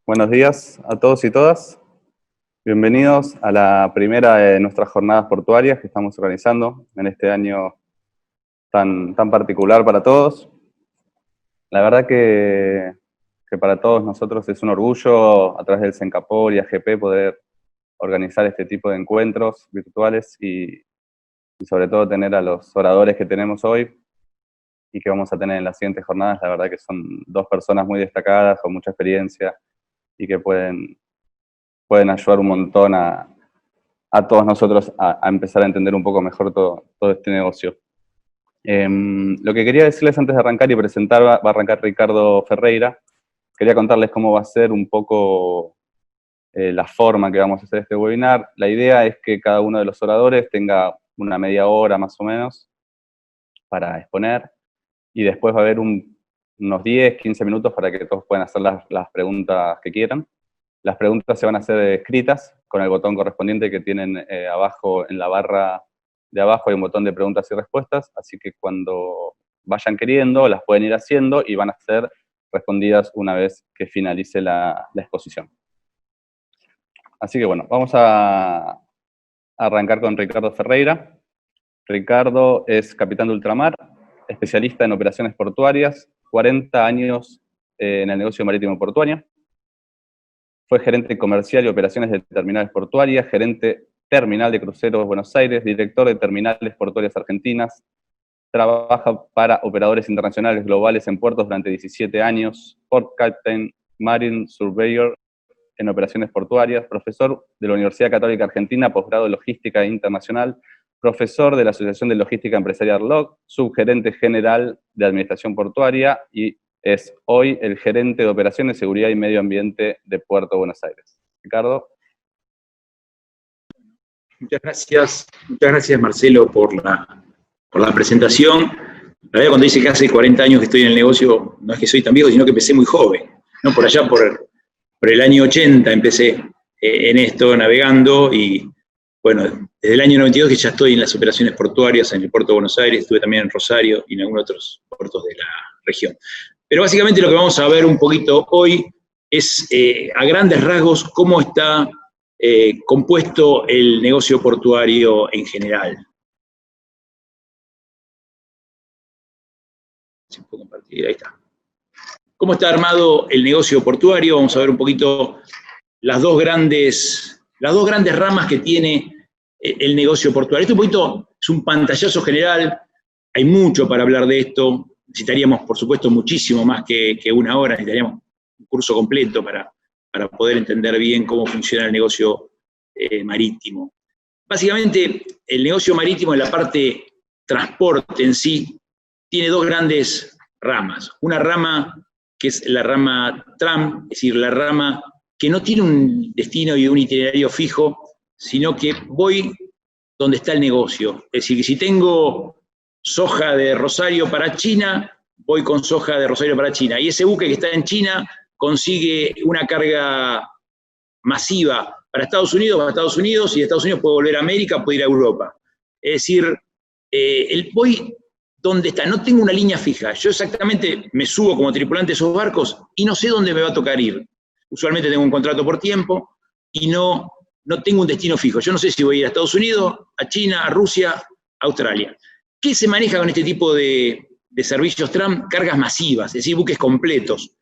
Buenos días a todos y todas. Bienvenidos a la primera de nuestras jornadas portuarias que estamos organizando en este año tan particular para todos. La verdad que para todos nosotros es un orgullo a través del Cencapor y AGP poder organizar este tipo de encuentros virtuales y sobre todo tener a los oradores que tenemos hoy y que vamos a tener en las siguientes jornadas. La verdad que son dos personas muy destacadas, con mucha experiencia y que pueden ayudar un montón a todos nosotros a empezar a entender un poco mejor todo este negocio. Lo que quería decirles antes de arrancar y presentar, va a arrancar Ricardo Ferreira. Quería contarles cómo va a ser un poco la forma que vamos a hacer este webinar. La idea es que cada uno de los oradores tenga una media hora más o menos para exponer, y después va a haber unos 10, 15 minutos para que todos puedan hacer las preguntas que quieran. Las preguntas se van a hacer escritas con el botón correspondiente que tienen abajo en la barra de abajo. Hay un botón de preguntas y respuestas, así que cuando vayan queriendo las pueden ir haciendo y van a ser respondidas una vez que finalice la exposición. Así que bueno, vamos a arrancar con Ricardo Ferreira. Ricardo es capitán de ultramar, especialista en operaciones portuarias, 40 años en el negocio marítimo portuario. Fue gerente comercial y operaciones de terminales portuarias, gerente terminal de cruceros Buenos Aires, director de terminales portuarias argentinas. Trabaja para operadores internacionales globales en puertos durante 17 años. Port Captain, Marine Surveyor en operaciones portuarias. Profesor de la Universidad Católica Argentina, posgrado de Logística Internacional. Profesor de la Asociación de Logística Empresarial LOC. Subgerente general de Administración Portuaria y es hoy el gerente de Operaciones, Seguridad y Medio Ambiente de Puerto Buenos Aires. Ricardo. Muchas gracias Marcelo por la presentación. La verdad, cuando dice que hace 40 años que estoy en el negocio, no es que soy tan viejo, sino que empecé muy joven, ¿no? Por allá por el año 80 empecé en esto, navegando, y bueno, desde el año 92 que ya estoy en las operaciones portuarias en el puerto de Buenos Aires, estuve también en Rosario y en algunos otros puertos de la región. Pero básicamente lo que vamos a ver un poquito hoy es, a grandes rasgos, cómo está compuesto el negocio portuario en general. Si puedo compartir, ahí está. ¿Cómo está armado el negocio portuario? Vamos a ver un poquito las dos grandes ramas que tiene el negocio portuario. Este un poquito es un pantallazo general, hay mucho para hablar de esto. Necesitaríamos, por supuesto, muchísimo más que una hora, necesitaríamos un curso completo para poder entender bien cómo funciona el negocio marítimo. Básicamente, el negocio marítimo en la parte transporte en sí tiene dos grandes ramas. Una rama que es la rama tram, es decir, la rama que no tiene un destino y un itinerario fijo, sino que voy donde está el negocio. Es decir, que si tengo soja de Rosario para China, voy con soja de Rosario para China. Y ese buque que está en China consigue una carga masiva para Estados Unidos, va a Estados Unidos, y de Estados Unidos puede volver a América, puede ir a Europa. Es decir, voy donde está, no tengo una línea fija. Yo exactamente me subo como tripulante de esos barcos y no sé dónde me va a tocar ir. Usualmente tengo un contrato por tiempo y no tengo un destino fijo. Yo no sé si voy a ir a Estados Unidos, a China, a Rusia, a Australia. ¿Qué se maneja con este tipo de servicios tram? Cargas masivas, es decir, buques completos.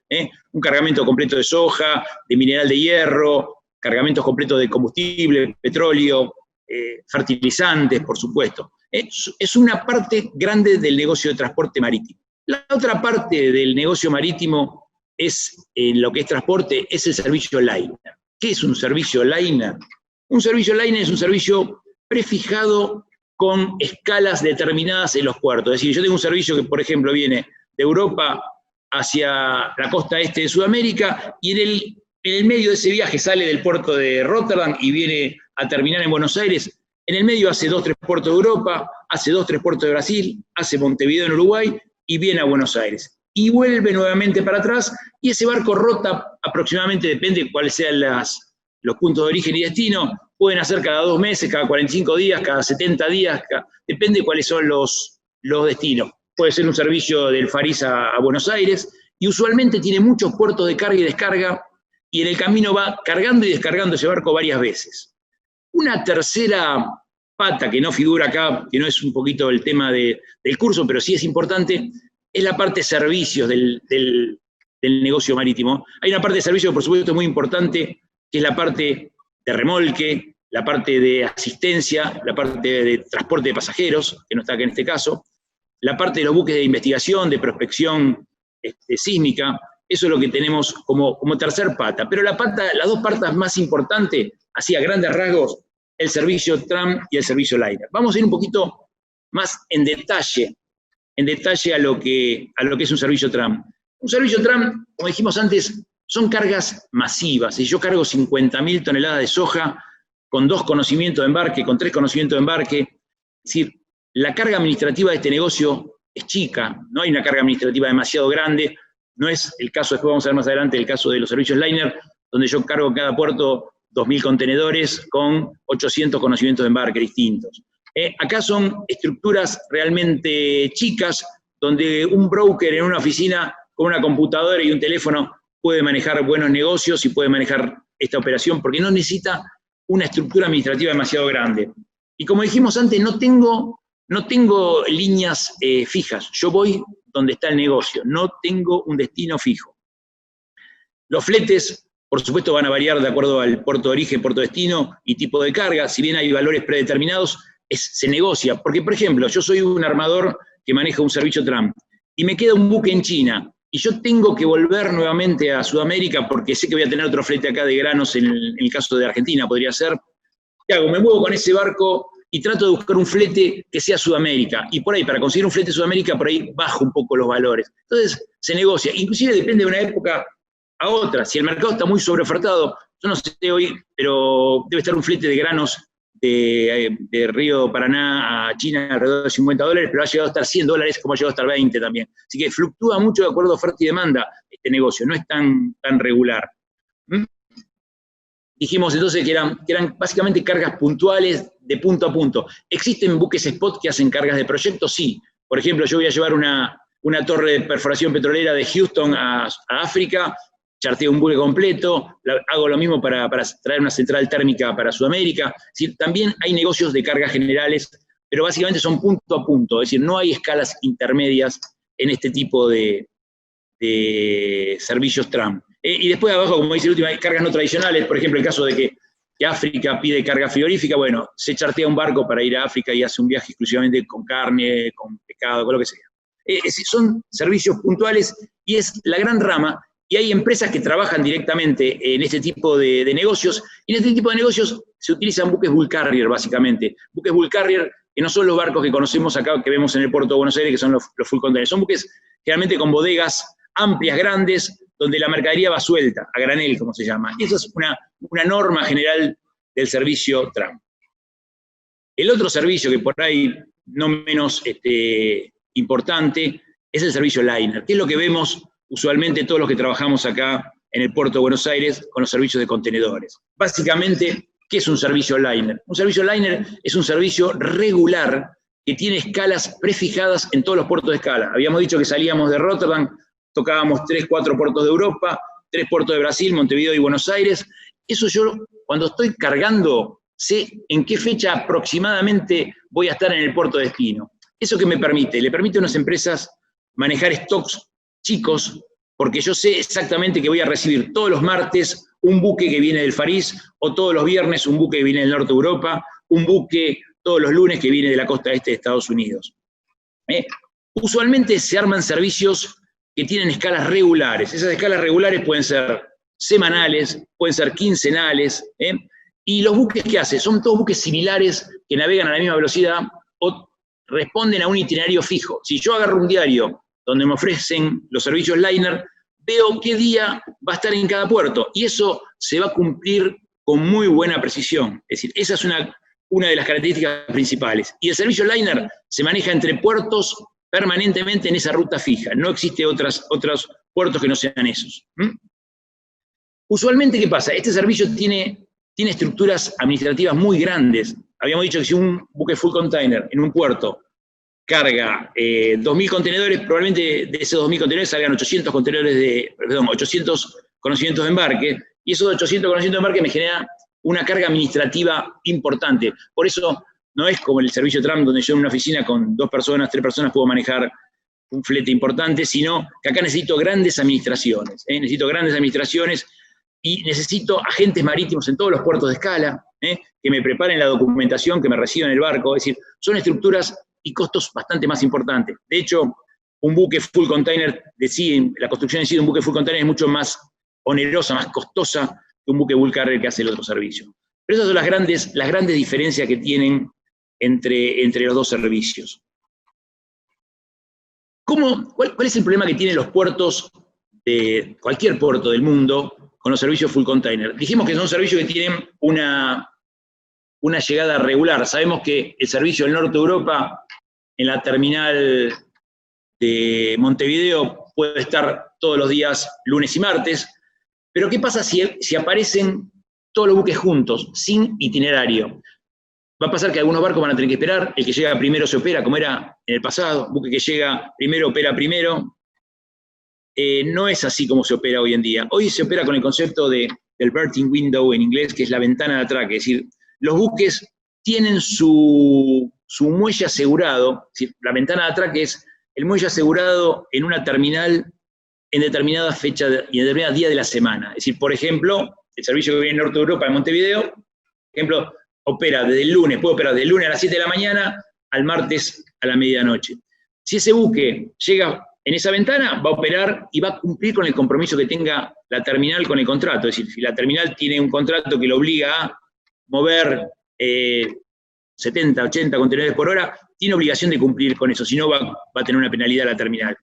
Un cargamento completo de soja, de mineral de hierro, cargamentos completos de combustible, petróleo, fertilizantes, por supuesto. Es una parte grande del negocio de transporte marítimo. La otra parte del negocio marítimo es, en lo que es transporte, es el servicio liner. ¿Qué es un servicio liner? Un servicio liner es un servicio prefijado con escalas determinadas en los puertos. Es decir, yo tengo un servicio que, por ejemplo, viene de Europa hacia la costa este de Sudamérica, y en el medio de ese viaje sale del puerto de Rotterdam y viene a terminar en Buenos Aires. En el medio hace 2 o 3 puertos de Europa, hace 2 o 3 puertos de Brasil, hace Montevideo en Uruguay y viene a Buenos Aires. Y vuelve nuevamente para atrás, y ese barco rota aproximadamente, depende de cuáles sean los puntos de origen y destino, pueden hacer cada 2 meses, cada 45 días, cada 70 días, depende de cuáles son los destinos. Puede ser un servicio del Farís a Buenos Aires, y usualmente tiene muchos puertos de carga y descarga y en el camino va cargando y descargando ese barco varias veces. Una tercera pata que no figura acá, que no es un poquito el tema del curso, pero sí es importante, es la parte de servicios del negocio marítimo. Hay una parte de servicios, por supuesto, muy importante, que es la parte de remolque, la parte de asistencia, la parte de transporte de pasajeros, que no está acá en este caso, la parte de los buques de investigación, de prospección sísmica. Eso es lo que tenemos como tercer pata. Pero las dos patas más importantes, así a grandes rasgos, el servicio tram y el servicio liner. Vamos a ir un poquito más en detalle a lo que es un servicio tram. Un servicio tram, como dijimos antes, son cargas masivas. Si yo cargo 50.000 toneladas de soja con 2 conocimientos de embarque, con 3 conocimientos de embarque, es decir, la carga administrativa de este negocio es chica, no hay una carga administrativa demasiado grande, no es el caso, después vamos a ver más adelante, el caso de los servicios liner, donde yo cargo en cada puerto 2.000 contenedores con 800 conocimientos de embarque distintos. Acá son estructuras realmente chicas, donde un broker en una oficina con una computadora y un teléfono puede manejar buenos negocios y puede manejar esta operación, porque no necesita una estructura administrativa demasiado grande. Y como dijimos antes, no tengo líneas fijas, yo voy donde está el negocio, no tengo un destino fijo. Los fletes, por supuesto, van a variar de acuerdo al puerto de origen, puerto de destino y tipo de carga. Si bien hay valores predeterminados, se negocia. Porque, por ejemplo, yo soy un armador que maneja un servicio tram y me queda un buque en China y yo tengo que volver nuevamente a Sudamérica porque sé que voy a tener otro flete acá de granos en el caso de Argentina, podría ser. ¿Qué hago? Me muevo con ese barco y trato de buscar un flete que sea Sudamérica. Y por ahí, para conseguir un flete Sudamérica, por ahí bajo un poco los valores. Entonces, se negocia. Inclusive depende de una época a otra. Si el mercado está muy sobreofertado, yo no sé hoy, pero debe estar un flete de granos de Río Paraná a China alrededor de $50, pero ha llegado a estar $100, como ha llegado a estar 20 también. Así que fluctúa mucho de acuerdo a oferta y demanda este negocio, no es tan regular. Dijimos entonces que eran básicamente cargas puntuales de punto a punto. ¿Existen buques spot que hacen cargas de proyectos? Sí. Por ejemplo, yo voy a llevar una torre de perforación petrolera de Houston a África, charteo un buque completo, hago lo mismo para traer una central térmica para Sudamérica. Es decir, también hay negocios de cargas generales, pero básicamente son punto a punto, es decir, no hay escalas intermedias en este tipo de servicios tram. Y después abajo, como dice el último, hay cargas no tradicionales, por ejemplo, el caso de que África pide carga frigorífica, bueno, se chartea un barco para ir a África y hace un viaje exclusivamente con carne, con pescado, con lo que sea. Son servicios puntuales y es la gran rama. Y hay empresas que trabajan directamente en este tipo de negocios, y en este tipo de negocios se utilizan buques bulk carrier, básicamente. Buques bulk carrier que no son los barcos que conocemos acá, que vemos en el puerto de Buenos Aires, que son los full containers. Son buques generalmente con bodegas amplias, grandes, donde la mercadería va suelta, a granel, como se llama. Y eso es una norma general del servicio tram. El otro servicio que por ahí no menos importante es el servicio liner, que es lo que vemos usualmente todos los que trabajamos acá en el puerto de Buenos Aires con los servicios de contenedores. Básicamente, ¿qué es un servicio liner? Un servicio liner es un servicio regular que tiene escalas prefijadas en todos los puertos de escala. Habíamos dicho que salíamos de Rotterdam, tocábamos 3, 4 puertos de Europa, 3 puertos de Brasil, Montevideo y Buenos Aires. Eso yo, cuando estoy cargando, sé en qué fecha aproximadamente voy a estar en el puerto de destino. ¿Eso qué me permite? Le permite a unas empresas manejar stocks chicos, porque yo sé exactamente que voy a recibir todos los martes un buque que viene del Far East, o todos los viernes un buque que viene del norte de Europa, un buque todos los lunes que viene de la costa este de Estados Unidos. Usualmente se arman servicios que tienen escalas regulares. Esas escalas regulares pueden ser semanales, pueden ser quincenales, y los buques que hace son todos buques similares que navegan a la misma velocidad o responden a un itinerario fijo. Si yo agarro un diario donde me ofrecen los servicios liner, veo qué día va a estar en cada puerto, y eso se va a cumplir con muy buena precisión. Es decir, esa es una de las características principales. Y el servicio liner se maneja entre puertos permanentemente en esa ruta fija. No existe otros puertos que no sean esos. Usualmente, ¿qué pasa? Este servicio tiene estructuras administrativas muy grandes. Habíamos dicho que si un buque full container en un puerto carga 2.000 contenedores, probablemente de esos 2.000 contenedores salgan 800 conocimientos de embarque, y esos 800 conocimientos de marca me generan una carga administrativa importante. Por eso no es como el servicio tram, donde yo en una oficina con 2 personas, 3 personas puedo manejar un flete importante, sino que acá necesito grandes administraciones, necesito grandes administraciones y necesito agentes marítimos en todos los puertos de escala, que me preparen la documentación, que me reciban el barco, es decir, son estructuras y costos bastante más importantes. De hecho, un buque full container, la construcción en sí de un buque full container es mucho más onerosa, más costosa que un buque bulk carrier que hace el otro servicio. Pero esas son las grandes diferencias que tienen entre los dos servicios. ¿Cuál es el problema que tienen los puertos de cualquier puerto del mundo con los servicios full container? Dijimos que son servicios que tienen una llegada regular. Sabemos que el servicio del norte de Europa, en la terminal de Montevideo, puede estar todos los días, lunes y martes, pero ¿qué pasa si aparecen todos los buques juntos, sin itinerario? Va a pasar que algunos barcos van a tener que esperar, el que llega primero se opera, como era en el pasado, buque que llega primero opera primero. No es así como se opera hoy en día. Hoy se opera con el concepto del berthing window en inglés, que es la ventana de atraque, es decir, los buques tienen su muelle asegurado, es decir, la ventana de atraque es el muelle asegurado en una terminal en determinada fecha y en determinado día de la semana. Es decir, por ejemplo, el servicio que viene en Norte de Europa, en Montevideo, por ejemplo, opera desde el lunes, puede operar desde el lunes a las 7 de la mañana al martes a la medianoche. Si ese buque llega en esa ventana, va a operar y va a cumplir con el compromiso que tenga la terminal con el contrato. Es decir, si la terminal tiene un contrato que lo obliga a mover 70, 80 contenedores por hora, tiene obligación de cumplir con eso, si no va a tener una penalidad la terminal.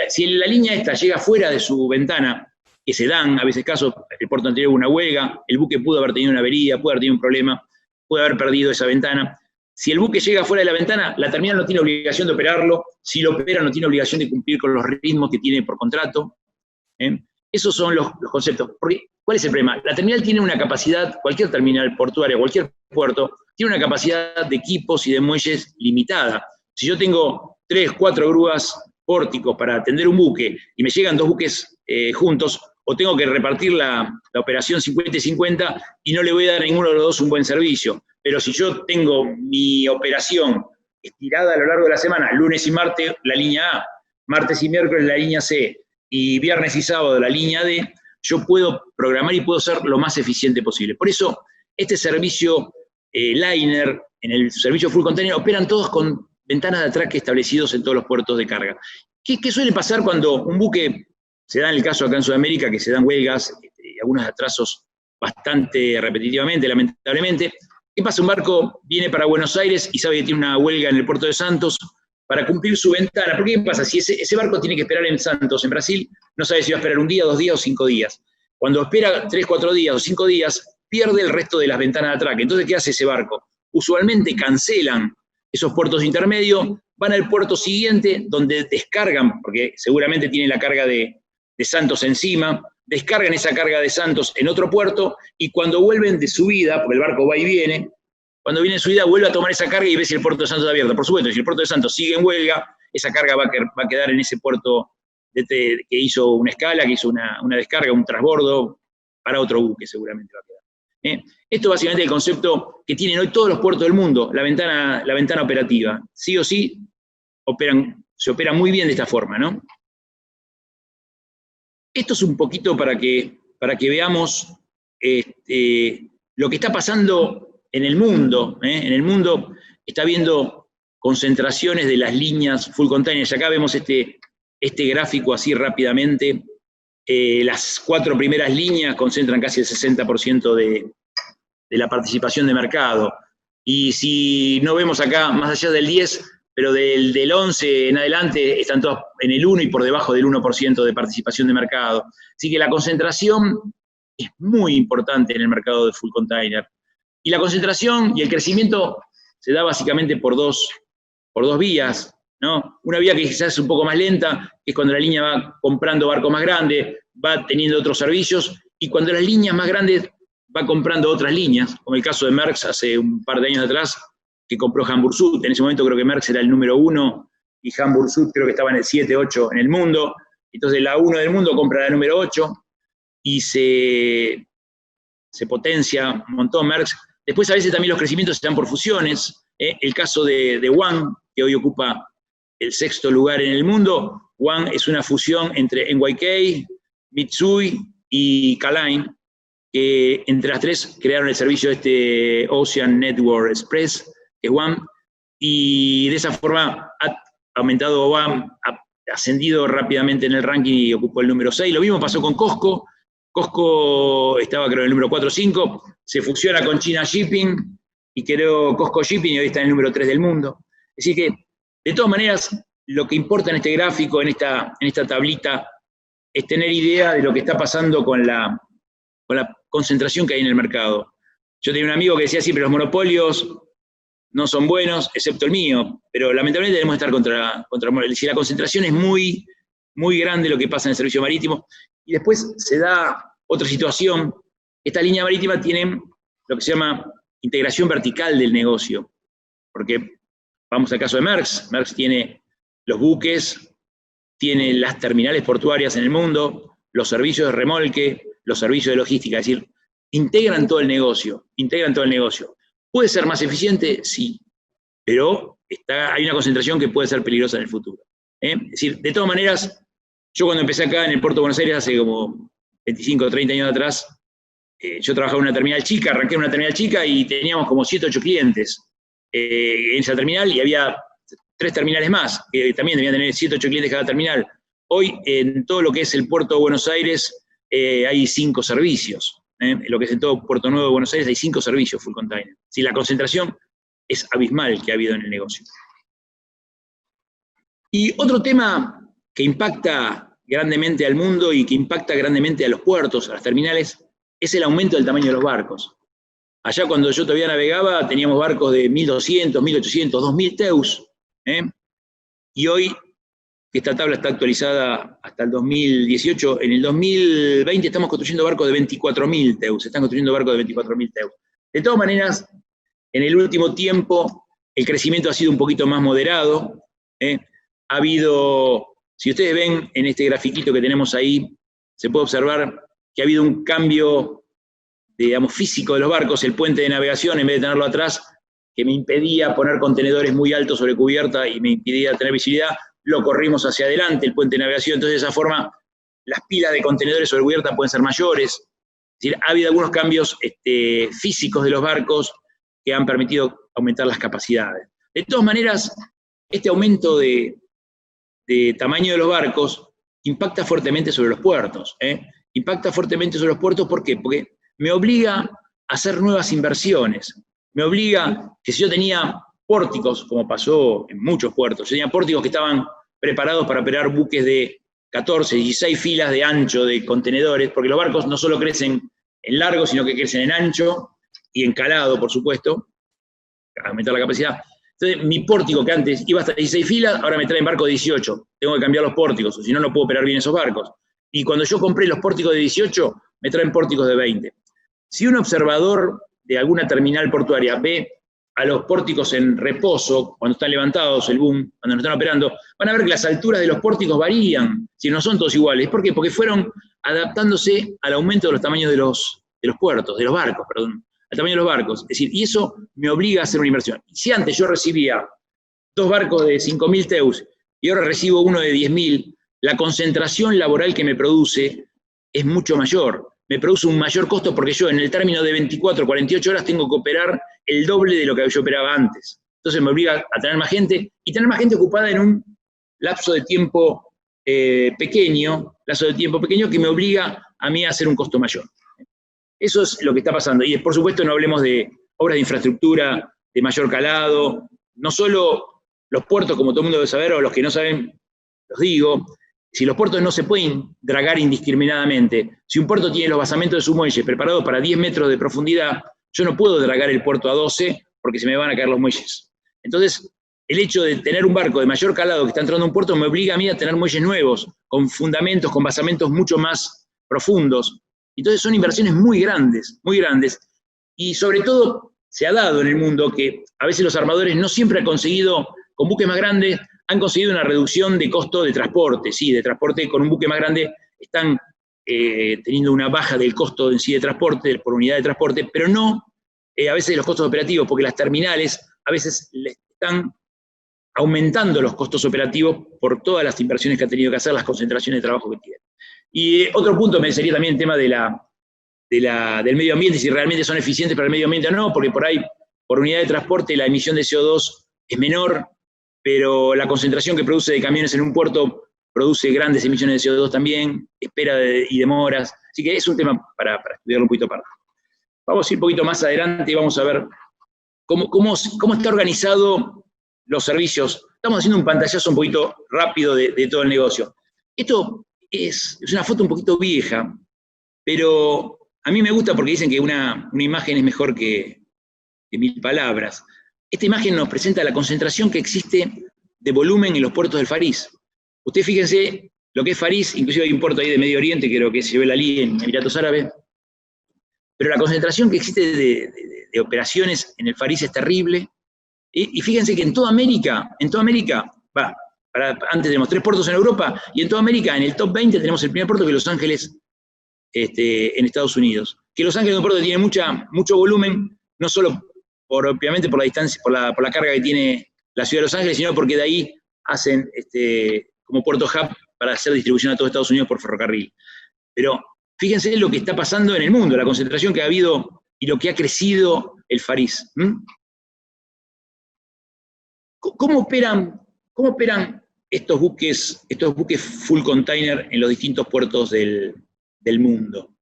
Si la línea esta llega fuera de su ventana, que se dan a veces casos, el puerto anterior hubo una huelga, el buque pudo haber tenido una avería, pudo haber tenido un problema, puede haber perdido esa ventana. Si el buque llega fuera de la ventana, la terminal no tiene obligación de operarlo, si lo opera no tiene obligación de cumplir con los ritmos que tiene por contrato. Esos son los conceptos. Porque, ¿cuál es el problema? La terminal tiene una capacidad, cualquier terminal portuaria, cualquier puerto, tiene una capacidad de equipos y de muelles limitada. Si yo tengo 3, 4 grúas pórticos para atender un buque y me llegan 2 buques juntos, o tengo que repartir la operación 50 y 50 y no le voy a dar a ninguno de los dos un buen servicio. Pero si yo tengo mi operación estirada a lo largo de la semana, lunes y martes la línea A, martes y miércoles la línea C, y viernes y sábado la línea D, yo puedo programar y puedo ser lo más eficiente posible. Por eso, este servicio liner, en el servicio full container, operan todos con ventanas de atraque establecidos en todos los puertos de carga. ¿Qué suele pasar cuando un buque, se da en el caso acá en Sudamérica, que se dan huelgas, algunos atrasos bastante repetitivamente, lamentablemente? ¿Qué pasa? Un barco viene para Buenos Aires y sabe que tiene una huelga en el puerto de Santos para cumplir su ventana. ¿Por qué pasa? Si ese barco tiene que esperar en Santos, en Brasil, no sabe si va a esperar 1 día, 2 días o 5 días. Cuando espera 3, 4 días o 5 días, pierde el resto de las ventanas de atraque. Entonces, ¿qué hace ese barco? Usualmente cancelan esos puertos intermedios, van al puerto siguiente, donde descargan, porque seguramente tiene la carga de Santos encima, descargan esa carga de Santos en otro puerto, y cuando vuelven de subida, porque el barco va y viene, cuando viene de subida vuelve a tomar esa carga y ve si el puerto de Santos está abierto. Por supuesto, si el puerto de Santos sigue en huelga, esa carga va a quedar en ese puerto que hizo una escala, que hizo una descarga, un transbordo, para otro buque seguramente va a quedar. Esto básicamente es el concepto que tienen hoy todos los puertos del mundo, la ventana operativa. Sí o sí, se opera muy bien de esta forma, ¿no? Esto es un poquito para que veamos lo que está pasando en el mundo. En el mundo está habiendo concentraciones de las líneas full containers. Acá vemos este gráfico así rápidamente. Las 4 primeras líneas concentran casi el 60% de la participación de mercado. Y si no vemos acá más allá del 10%, pero del 11 en adelante están todos en el 1 y por debajo del 1% de participación de mercado. Así que la concentración es muy importante en el mercado de full container. Y la concentración y el crecimiento se da básicamente por dos vías, ¿no? Una vía que quizás es un poco más lenta, que es cuando la línea va comprando barcos más grandes, va teniendo otros servicios, y cuando las líneas más grandes va comprando otras líneas, como el caso de Maersk hace un par de años atrás, que compró Hamburg Süd. En ese momento creo que Maersk era el número 1 y Hamburg Süd creo que estaba en el 7, 8 en el mundo. Entonces la 1 del mundo compra la número 8 y se se potencia un montón Maersk. Después a veces también los crecimientos se dan por fusiones. El caso de One, que hoy ocupa el 6º lugar en el mundo. One es una fusión entre NYK, Mitsui y K Line, que entre las tres crearon el servicio Ocean Network Express, que es One, y de esa forma ha aumentado One, ha ascendido rápidamente en el ranking y ocupó el número 6. Lo mismo pasó con Costco. Costco estaba creo en el número 4 o 5, se fusiona con China Shipping y creó Costco Shipping y hoy está en el número 3 del mundo. Así que, de todas maneras, lo que importa en este gráfico, en esta tablita, es tener idea de lo que está pasando con la concentración que hay en el mercado. Yo tenía un amigo que decía siempre, los monopolios no son buenos, excepto el mío, pero lamentablemente debemos estar contra si la concentración es muy, muy grande lo que pasa en el servicio marítimo. Y después se da otra situación. Esta línea marítima tiene lo que se llama integración vertical del negocio. Porque vamos al caso de Maersk. Maersk tiene los buques, tiene las terminales portuarias en el mundo, los servicios de remolque, los servicios de logística. Es decir, integran todo el negocio. ¿Puede ser más eficiente? Sí. Pero hay una concentración que puede ser peligrosa en el futuro. Es decir, de todas maneras, yo cuando empecé acá en el Puerto de Buenos Aires, hace como 25 o 30 años atrás, yo trabajaba en una terminal chica, arranqué en una terminal chica y teníamos como 7 o 8 clientes en esa terminal y había 3 terminales más, que también debían tener 7 o 8 clientes cada terminal. Hoy, en todo lo que es el Puerto de Buenos Aires, hay 5 servicios. En lo que es en todo Puerto Nuevo de Buenos Aires hay 5 servicios full container. Si la concentración es abismal que ha habido en el negocio. Y otro tema que impacta grandemente al mundo y que impacta grandemente a los puertos, a las terminales, es el aumento del tamaño de los barcos. Allá cuando yo todavía navegaba, teníamos barcos de 1.200, 1.800, 2.000 TEUs. Y hoy, que esta tabla está actualizada hasta el 2018, en el 2020 estamos construyendo barcos de 24.000 TEUs, se están construyendo barcos de 24.000 TEUs. De todas maneras, en el último tiempo, el crecimiento ha sido un poquito más moderado. Ha habido, si ustedes ven en este grafiquito que tenemos ahí, se puede observar que ha habido un cambio, digamos, físico de los barcos. El puente de navegación, en vez de tenerlo atrás, que me impedía poner contenedores muy altos sobre cubierta y me impedía tener visibilidad, lo corrimos hacia adelante, el puente de navegación. Entonces, de esa forma, las pilas de contenedores sobre cubierta pueden ser mayores. Es decir, ha habido algunos cambios físicos de los barcos que han permitido aumentar las capacidades. De todas maneras, este aumento de tamaño de los barcos impacta fuertemente sobre los puertos. Impacta fuertemente sobre los puertos, ¿por qué? Porque me obliga a hacer nuevas inversiones. Me obliga que si yo tenía pórticos, como pasó en muchos puertos, yo tenía pórticos que estaban preparados para operar buques de 14, 16 filas de ancho de contenedores, porque los barcos no solo crecen en largo, sino que crecen en ancho y en calado, por supuesto, para aumentar la capacidad. Entonces, mi pórtico que antes iba hasta 16 filas, ahora me traen barco de 18. Tengo que cambiar los pórticos, o si no, no puedo operar bien esos barcos. Y cuando yo compré los pórticos de 18, me traen pórticos de 20. Si un observador de alguna terminal portuaria ve a los pórticos en reposo, cuando están levantados, el boom, cuando no están operando, van a ver que las alturas de los pórticos varían, si no son todos iguales. ¿Por qué? Porque fueron adaptándose al aumento de los tamaños de los puertos, de los barcos, perdón, al tamaño de los barcos. Es decir, y eso me obliga a hacer una inversión. Si antes yo recibía 2 barcos de 5.000 TEUs y ahora recibo uno de 10.000, la concentración laboral que me produce es mucho mayor. Me produce un mayor costo porque yo en el término de 24, 48 horas tengo que operar el doble de lo que yo operaba antes. Entonces me obliga a tener más gente y tener más gente ocupada en un lapso de tiempo pequeño que me obliga a mí a hacer un costo mayor. Eso es lo que está pasando. Y por supuesto no hablemos de obras de infraestructura de mayor calado, no solo los puertos, como todo el mundo debe saber, o los que no saben, los digo. Si los puertos no se pueden dragar indiscriminadamente, si un puerto tiene los basamentos de su muelle preparados para 10 metros de profundidad, yo no puedo dragar el puerto a 12 porque se me van a caer los muelles. Entonces, el hecho de tener un barco de mayor calado que está entrando a un puerto me obliga a mí a tener muelles nuevos, con fundamentos, con basamentos mucho más profundos. Entonces son inversiones muy grandes, y sobre todo se ha dado en el mundo que a veces los armadores no siempre han conseguido, con buques más grandes, han conseguido una reducción de costo de transporte. Sí, de transporte con un buque más grande están teniendo una baja del costo en sí de transporte, por unidad de transporte, pero no a veces de los costos operativos, porque las terminales a veces le están aumentando los costos operativos por todas las inversiones que ha tenido que hacer, las concentraciones de trabajo que tiene. Y otro punto me sería también el tema del medio ambiente, si realmente son eficientes para el medio ambiente o no, porque por ahí, por unidad de transporte, la emisión de CO2 es menor, pero la concentración que produce de camiones en un puerto produce grandes emisiones de CO2 también, espera y demoras. Así que es un tema para estudiarlo un poquito aparte. Vamos a ir un poquito más adelante y vamos a ver cómo está organizado los servicios. Estamos haciendo un pantallazo un poquito rápido de todo el negocio. Esto es una foto un poquito vieja, pero a mí me gusta porque dicen que una imagen es mejor que 1000 palabras. Esta imagen nos presenta la concentración que existe de volumen en los puertos del Fariz. Ustedes fíjense lo que es Fariz, inclusive hay un puerto ahí de Medio Oriente, creo que es Jebel Ali en Emiratos Árabes, pero la concentración que existe de operaciones en el Fariz es terrible. Y fíjense que en toda América, antes tenemos 3 puertos en Europa, y en toda América, en el top 20, tenemos el primer puerto que es Los Ángeles, en Estados Unidos. Que Los Ángeles es un puerto que tiene mucho volumen, no solo obviamente por la distancia, por la carga que tiene la ciudad de Los Ángeles, sino porque de ahí hacen como puerto hub para hacer distribución a todo Estados Unidos por ferrocarril. Pero fíjense lo que está pasando en el mundo, la concentración que ha habido y lo que ha crecido el Fariz. ¿Cómo operan estos buques full container en los distintos puertos del mundo?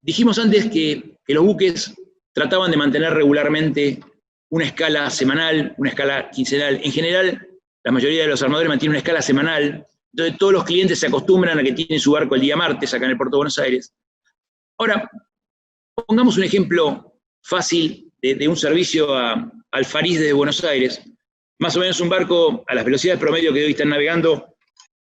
Dijimos antes que los buques trataban de mantener regularmente una escala semanal, una escala quincenal. En general, la mayoría de los armadores mantienen una escala semanal, entonces todos los clientes se acostumbran a que tienen su barco el día martes acá en el puerto de Buenos Aires. Ahora, pongamos un ejemplo fácil de un servicio al Fariz desde Buenos Aires. Más o menos un barco a las velocidades promedio que hoy están navegando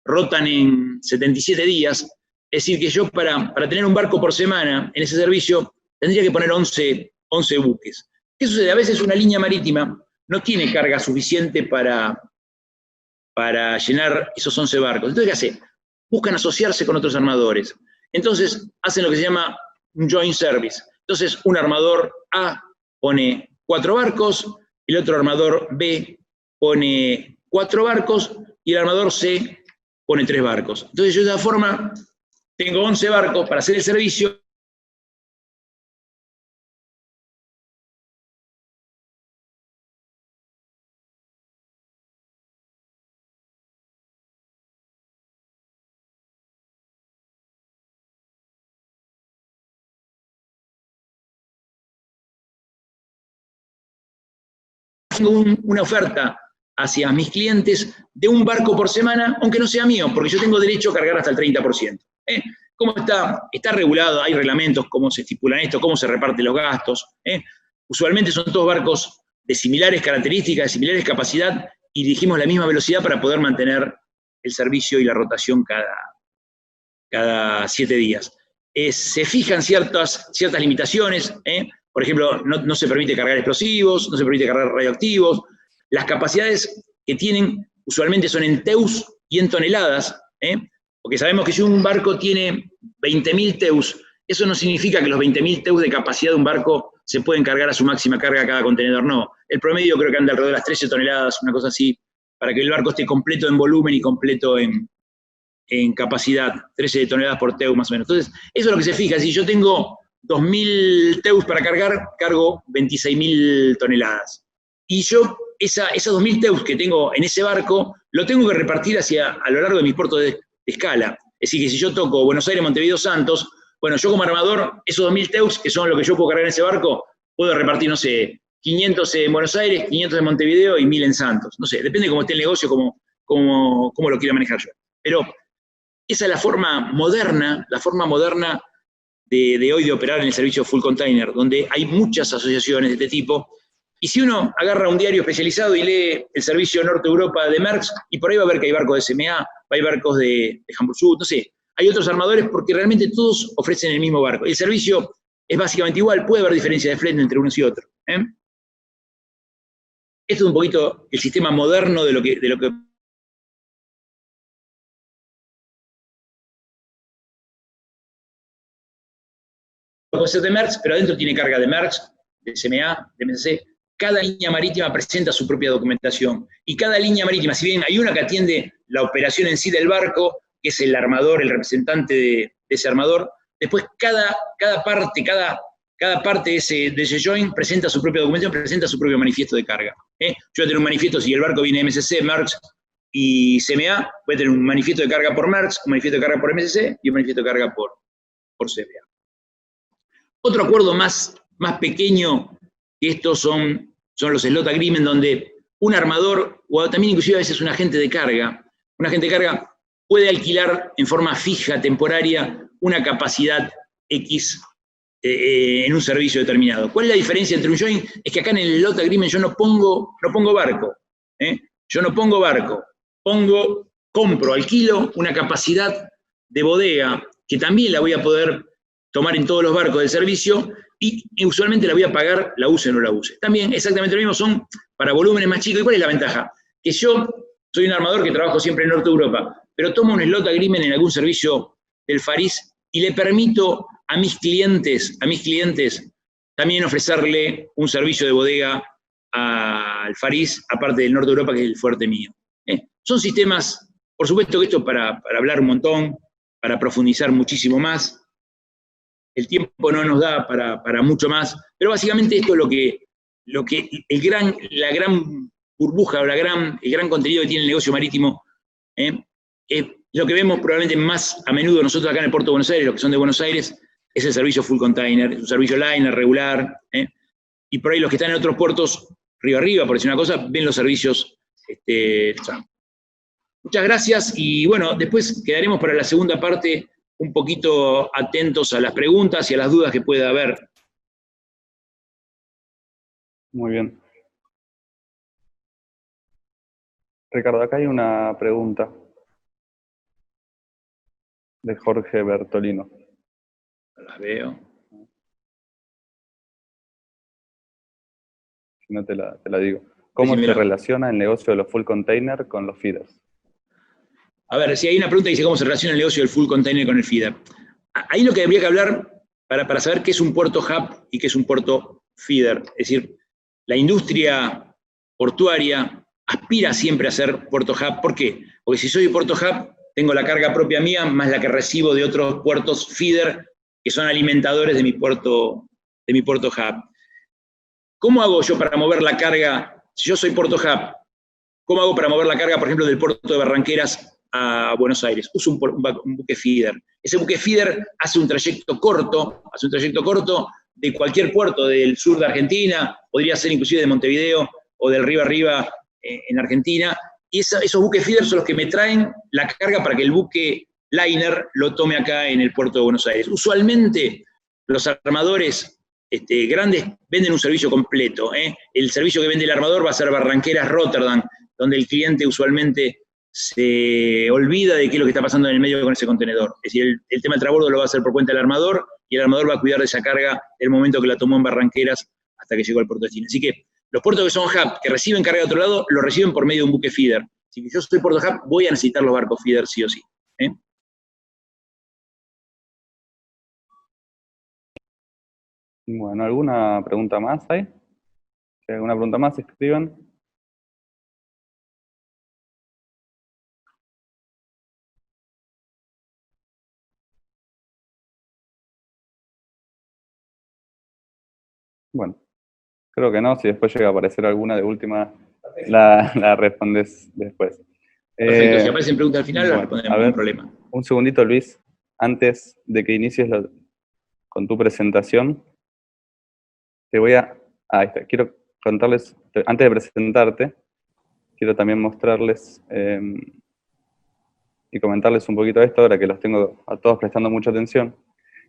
rotan en 77 días. Es decir, que yo para tener un barco por semana en ese servicio tendría que poner 11 buques. ¿Qué sucede? A veces una línea marítima no tiene carga suficiente para llenar esos 11 barcos. Entonces, ¿qué hace? Buscan asociarse con otros armadores. Entonces, hacen lo que se llama un joint service. Entonces, un armador A pone 4 barcos, el otro armador B pone 4 barcos y el armador C pone 3 barcos. Entonces, yo de esa forma tengo 11 barcos para hacer el servicio. Tengo una oferta hacia mis clientes de un barco por semana, aunque no sea mío, porque yo tengo derecho a cargar hasta el 30%. ¿Cómo está regulado? Hay reglamentos, cómo se estipulan esto, cómo se reparten los gastos. Usualmente son todos barcos de similares características, de similares capacidad, y dirigimos la misma velocidad para poder mantener el servicio y la rotación cada 7 días. Se fijan ciertas limitaciones, por ejemplo, no se permite cargar explosivos, no se permite cargar radioactivos. Las capacidades que tienen usualmente son en teus y en toneladas, porque sabemos que si un barco tiene 20.000 teus, eso no significa que los 20.000 teus de capacidad de un barco se pueden cargar a su máxima carga a cada contenedor, no. El promedio creo que anda alrededor de las 13 toneladas, una cosa así, para que el barco esté completo en volumen y completo en capacidad, 13 toneladas por teus más o menos. Entonces, eso es lo que se fija. Si yo tengo 2.000 teus para cargar, cargo 26.000 toneladas. Y yo, esos 2.000 teus que tengo en ese barco, lo tengo que repartir a lo largo de mis puertos de escala. Es decir, que si yo toco Buenos Aires, Montevideo, Santos, bueno, yo como armador, esos 2.000 teus, que son lo que yo puedo cargar en ese barco, puedo repartir, no sé, 500 en Buenos Aires, 500 en Montevideo y 1.000 en Santos. No sé, depende de cómo esté el negocio, cómo lo quiera manejar yo. Pero esa es la forma moderna de hoy de operar en el servicio full container, donde hay muchas asociaciones de este tipo. Y si uno agarra un diario especializado y lee el servicio Norte Europa de Maersk, y por ahí va a ver que hay barcos de SMA, hay barcos de Hamburg Süd, no sé, hay otros armadores porque realmente todos ofrecen el mismo barco. El servicio es básicamente igual, puede haber diferencia de flete entre unos y otros. Esto es un poquito el sistema moderno de lo que puede ser de Maersk, pero adentro tiene carga de Maersk, de CMA, de MSC. Cada línea marítima presenta su propia documentación. Y cada línea marítima, si bien hay una que atiende la operación en sí del barco, que es el armador, el representante de ese armador, después cada parte de ese joint presenta su propia documentación, presenta su propio manifiesto de carga. Yo voy a tener un manifiesto, si el barco viene MSC, Maersk y CMA, voy a tener un manifiesto de carga por Maersk, un manifiesto de carga por MSC y un manifiesto de carga por CMA. Otro acuerdo más pequeño que estos son los slot agreement, donde un armador, o también inclusive a veces un agente de carga puede alquilar en forma fija, temporaria, una capacidad X en un servicio determinado. ¿Cuál es la diferencia entre un joint? Es que acá en el slot agreement yo no pongo barco. Yo no pongo barco. Compro, alquilo una capacidad de bodega que también la voy a poder tomar en todos los barcos del servicio y usualmente la voy a pagar, la use o no la use. También exactamente lo mismo, son para volúmenes más chicos. ¿Y cuál es la ventaja? Que yo soy un armador que trabajo siempre en Norte Europa, pero tomo un slot agreement en algún servicio del FARIS y le permito a mis clientes también ofrecerle un servicio de bodega al FARIS, aparte del Norte de Europa, que es el fuerte mío. Son sistemas, por supuesto que esto para hablar un montón, para profundizar muchísimo más. El tiempo no nos da para mucho más, pero básicamente esto es lo que la gran burbuja o el gran contenido que tiene el negocio marítimo, lo que vemos probablemente más a menudo nosotros acá en el puerto de Buenos Aires, los que son de Buenos Aires, es el servicio full container, es un servicio liner regular, y por ahí los que están en otros puertos, río arriba, por decir una cosa, ven los servicios. Muchas gracias, y bueno, después quedaremos para la segunda parte un poquito atentos a las preguntas y a las dudas que pueda haber. Muy bien. Ricardo, acá hay una pregunta de Jorge Bertolino. Las veo. Si no te la digo. ¿Cómo se relaciona el negocio de los full container con los feeders? A ver, si hay una pregunta que dice cómo se relaciona el negocio del full container con el feeder. Ahí lo que habría que hablar para saber qué es un puerto hub y qué es un puerto feeder. Es decir, la industria portuaria aspira siempre a ser puerto hub. ¿Por qué? Porque si soy puerto hub, tengo la carga propia mía más la que recibo de otros puertos feeder que son alimentadores de mi puerto hub. ¿Cómo hago yo para mover la carga? Si yo soy puerto hub, ¿cómo hago para mover la carga, por ejemplo, del puerto de Barranqueras a Buenos Aires? Uso un buque feeder. Ese buque feeder hace un trayecto corto de cualquier puerto del sur de Argentina, podría ser inclusive de Montevideo o del río arriba en Argentina, y esos buques feeder son los que me traen la carga para que el buque liner lo tome acá en el puerto de Buenos Aires. Usualmente los armadores grandes venden un servicio completo. El servicio que vende el armador va a ser Barranqueras-Rotterdam, donde el cliente usualmente se olvida de qué es lo que está pasando en el medio con ese contenedor. Es decir, el tema del transbordo lo va a hacer por cuenta del armador, y el armador va a cuidar de esa carga el momento que la tomó en Barranqueras hasta que llegó al puerto de destino. Así que los puertos que son hub, que reciben carga de otro lado, lo reciben por medio de un buque feeder. Si yo soy puerto hub, voy a necesitar los barcos feeder sí o sí. Bueno, ¿alguna pregunta más hay? Si hay alguna pregunta más, escriban. Bueno, creo que no. Si después llega a aparecer alguna de última, la respondes después. Perfecto, si aparecen preguntas al final, bueno, las respondemos, no hay problema. Un segundito, Luis. Antes de que inicies con tu presentación, te voy a... ahí está. Quiero contarles, antes de presentarte, quiero también mostrarles y comentarles un poquito de esto, ahora que los tengo a todos prestando mucha atención.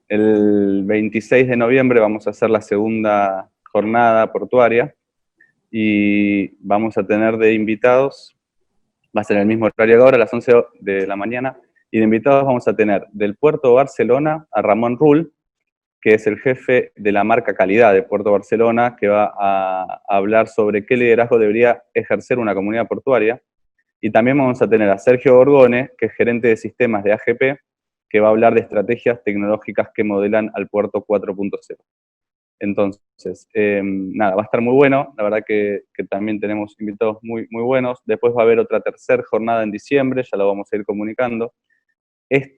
El 26 de noviembre vamos a hacer la segunda jornada portuaria y vamos a tener de invitados, va a ser el mismo horario que ahora, a las 11 de la mañana, y de invitados vamos a tener del Puerto de Barcelona a Ramón Rull, que es el jefe de la marca calidad de Puerto Barcelona, que va a hablar sobre qué liderazgo debería ejercer una comunidad portuaria. Y también vamos a tener a Sergio Gorgone, que es gerente de sistemas de AGP, que va a hablar de estrategias tecnológicas que modelan al puerto 4.0. Entonces, nada, va a estar muy bueno, la verdad que también tenemos invitados muy, muy buenos. Después va a haber otra tercera jornada en diciembre, ya lo vamos a ir comunicando.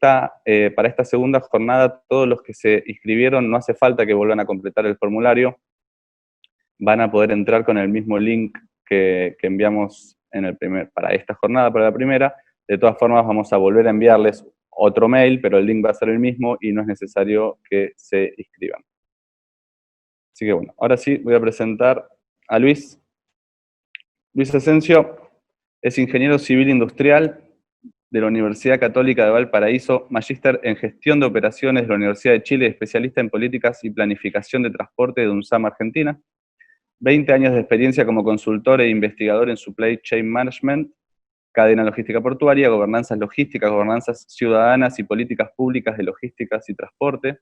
Para esta segunda jornada, todos los que se inscribieron, no hace falta que vuelvan a completar el formulario, van a poder entrar con el mismo link que enviamos para esta jornada, para la primera. De todas formas, vamos a volver a enviarles otro mail, pero el link va a ser el mismo y no es necesario que se inscriban. Así que bueno, ahora sí voy a presentar a Luis. Luis Asensio es ingeniero civil industrial de la Universidad Católica de Valparaíso, magíster en gestión de operaciones de la Universidad de Chile, especialista en políticas y planificación de transporte de UNSAM Argentina. 20 años de experiencia como consultor e investigador en Supply Chain Management, cadena logística portuaria, gobernanzas logísticas, gobernanzas ciudadanas y políticas públicas de logísticas y transporte.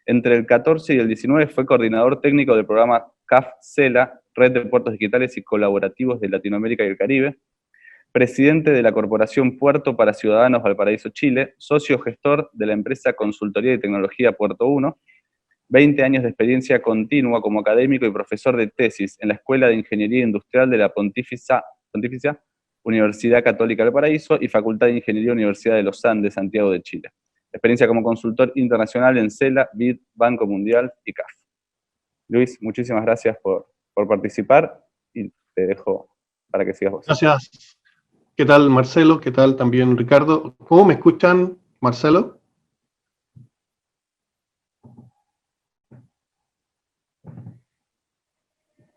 Entre el 14 y el 19 fue coordinador técnico del programa CAF-CELA, Red de Puertos Digitales y Colaborativos de Latinoamérica y el Caribe, presidente de la Corporación Puerto para Ciudadanos Valparaíso, Chile, socio gestor de la empresa Consultoría y Tecnología Puerto 1, 20 años de experiencia continua como académico y profesor de tesis en la Escuela de Ingeniería Industrial de la Pontificia Universidad Católica del Paraíso y Facultad de Ingeniería Universidad de los Andes, Santiago de Chile. Experiencia como consultor internacional en CELA, BID, Banco Mundial y CAF. Luis, muchísimas gracias por participar y te dejo para que sigas vos. Gracias. ¿Qué tal, Marcelo? ¿Qué tal también, Ricardo? ¿Cómo me escuchan, Marcelo?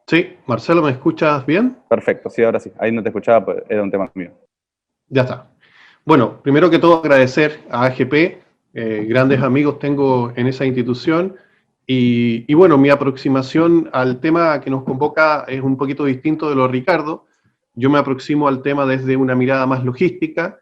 Sí, Marcelo, ¿me escuchas bien? Perfecto, sí, ahora sí. Ahí no te escuchaba, pues era un tema mío. Ya está. Bueno, primero que todo agradecer a AGP, grandes amigos tengo en esa institución, y bueno, mi aproximación al tema que nos convoca es un poquito distinto de lo de Ricardo. Yo me aproximo al tema desde una mirada más logística,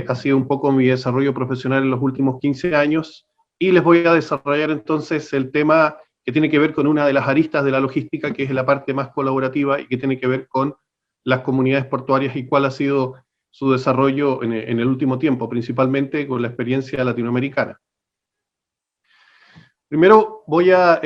ha sido un poco mi desarrollo profesional en los últimos 15 años, y les voy a desarrollar entonces el tema que tiene que ver con una de las aristas de la logística, que es la parte más colaborativa y que tiene que ver con las comunidades portuarias y cuál ha sido su desarrollo en el último tiempo, principalmente con la experiencia latinoamericana. Primero voy a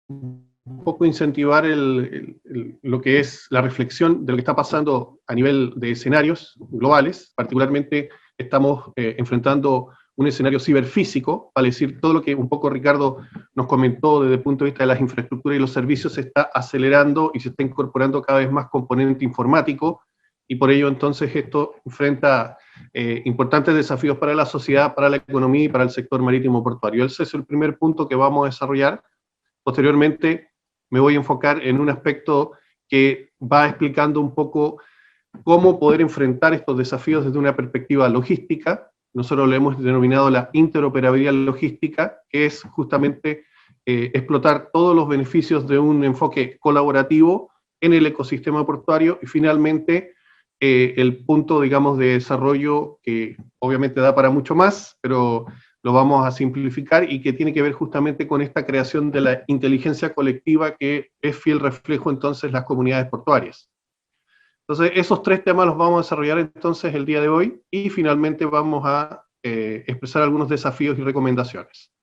un poco incentivar lo que es la reflexión de lo que está pasando a nivel de escenarios globales. Particularmente estamos enfrentando un escenario ciberfísico, vale decir, todo lo que un poco Ricardo nos comentó desde el punto de vista de las infraestructuras y los servicios se está acelerando y se está incorporando cada vez más componente informático, y por ello entonces esto enfrenta importantes desafíos para la sociedad, para la economía y para el sector marítimo portuario. Ese es el primer punto que vamos a desarrollar. Posteriormente me voy a enfocar en un aspecto que va explicando un poco cómo poder enfrentar estos desafíos desde una perspectiva logística. Nosotros lo hemos denominado la interoperabilidad logística, que es justamente explotar todos los beneficios de un enfoque colaborativo en el ecosistema portuario, y finalmente el punto, digamos, de desarrollo que obviamente da para mucho más, pero lo vamos a simplificar y que tiene que ver justamente con esta creación de la inteligencia colectiva que es fiel reflejo entonces las comunidades portuarias. Entonces esos tres temas los vamos a desarrollar entonces el día de hoy y finalmente vamos a expresar algunos desafíos y recomendaciones.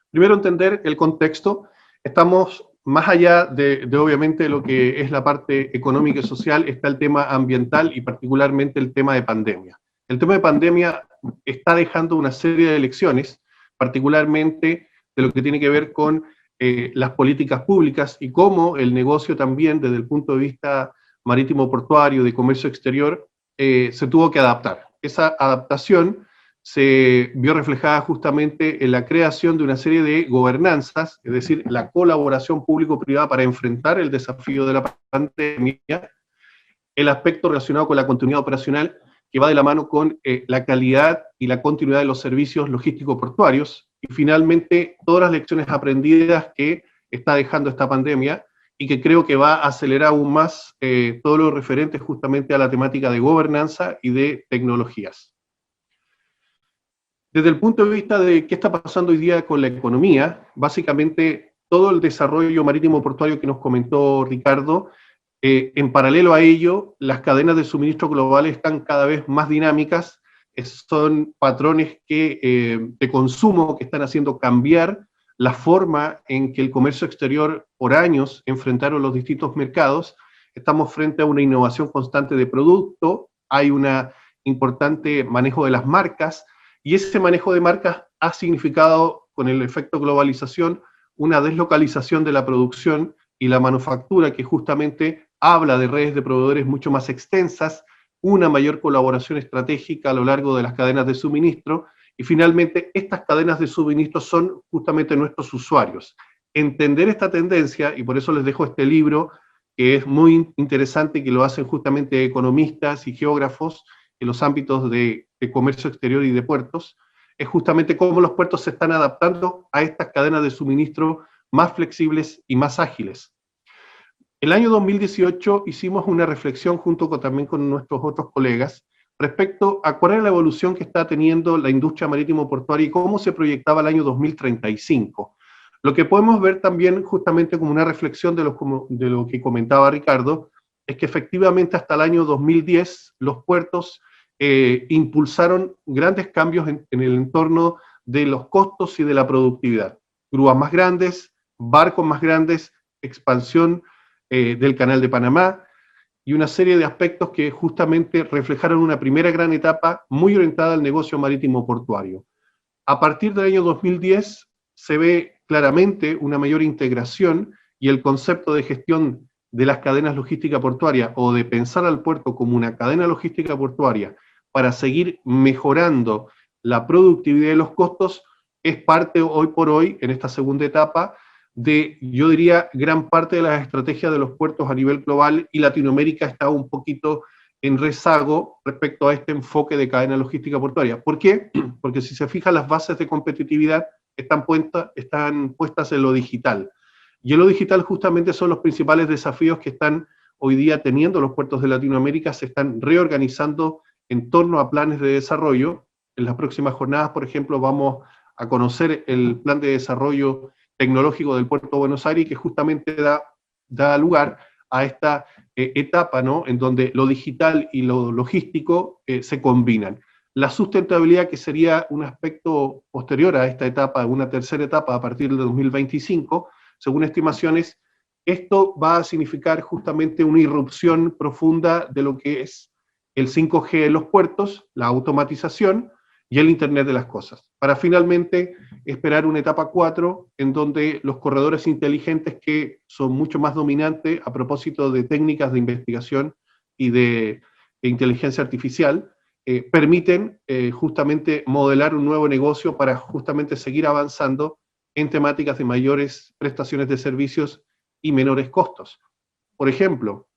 Primero entender el contexto. Estamos más allá de obviamente lo que es la parte económica y social, está el tema ambiental y particularmente el tema de pandemia. El tema de pandemia está dejando una serie de lecciones, particularmente de lo que tiene que ver con las políticas públicas y cómo el negocio también desde el punto de vista marítimo portuario, de comercio exterior, se tuvo que adaptar. Esa adaptación se vio reflejada justamente en la creación de una serie de gobernanzas, es decir, la colaboración público-privada para enfrentar el desafío de la pandemia, el aspecto relacionado con la continuidad operacional, que va de la mano con la calidad y la continuidad de los servicios logísticos portuarios, y finalmente todas las lecciones aprendidas que está dejando esta pandemia, y que creo que va a acelerar aún más todo lo referente justamente a la temática de gobernanza y de tecnologías. Desde el punto de vista de qué está pasando hoy día con la economía, básicamente todo el desarrollo marítimo portuario que nos comentó Ricardo, en paralelo a ello, las cadenas de suministro globales están cada vez más dinámicas, son patrones de consumo que están haciendo cambiar la forma en que el comercio exterior por años enfrentaron los distintos mercados. Estamos frente a una innovación constante de producto, hay un importante manejo de las marcas, y ese manejo de marcas ha significado, con el efecto globalización, una deslocalización de la producción y la manufactura, que justamente habla de redes de proveedores mucho más extensas, una mayor colaboración estratégica a lo largo de las cadenas de suministro, y finalmente estas cadenas de suministro son justamente nuestros usuarios. Entender esta tendencia, y por eso les dejo este libro, que es muy interesante y que lo hacen justamente economistas y geógrafos en los ámbitos de comercio exterior y de puertos, es justamente cómo los puertos se están adaptando a estas cadenas de suministro más flexibles y más ágiles. El año 2018 hicimos una reflexión también con nuestros otros colegas respecto a cuál es la evolución que está teniendo la industria marítimo-portuaria y cómo se proyectaba el año 2035. Lo que podemos ver también justamente como una reflexión de lo que comentaba Ricardo, es que efectivamente hasta el año 2010 los puertos impulsaron grandes cambios en el entorno de los costos y de la productividad. Grúas más grandes, barcos más grandes, expansión del Canal de Panamá, y una serie de aspectos que justamente reflejaron una primera gran etapa muy orientada al negocio marítimo portuario. A partir del año 2010 se ve claramente una mayor integración y el concepto de gestión de las cadenas logísticas portuarias o de pensar al puerto como una cadena logística portuaria para seguir mejorando la productividad de los costos es parte hoy por hoy, en esta segunda etapa, de, yo diría, gran parte de las estrategias de los puertos a nivel global, y Latinoamérica está un poquito en rezago respecto a este enfoque de cadena logística portuaria. ¿Por qué? Porque si se fijan, las bases de competitividad están puestas en lo digital. Y en lo digital justamente son los principales desafíos que están hoy día teniendo los puertos de Latinoamérica, se están reorganizando en torno a planes de desarrollo. En las próximas jornadas, por ejemplo, vamos a conocer el plan de desarrollo tecnológico del Puerto de Buenos Aires, que justamente da lugar a esta etapa, ¿no?, en donde lo digital y lo logístico se combinan. La sustentabilidad, que sería un aspecto posterior a esta etapa, una tercera etapa a partir del 2025, según estimaciones, esto va a significar justamente una irrupción profunda de lo que es el 5G en los puertos, la automatización y el Internet de las cosas, para finalmente esperar una etapa 4 en donde los corredores inteligentes, que son mucho más dominantes a propósito de técnicas de investigación y de inteligencia artificial, permiten justamente modelar un nuevo negocio para justamente seguir avanzando en temáticas de mayores prestaciones de servicios y menores costos. Por ejemplo,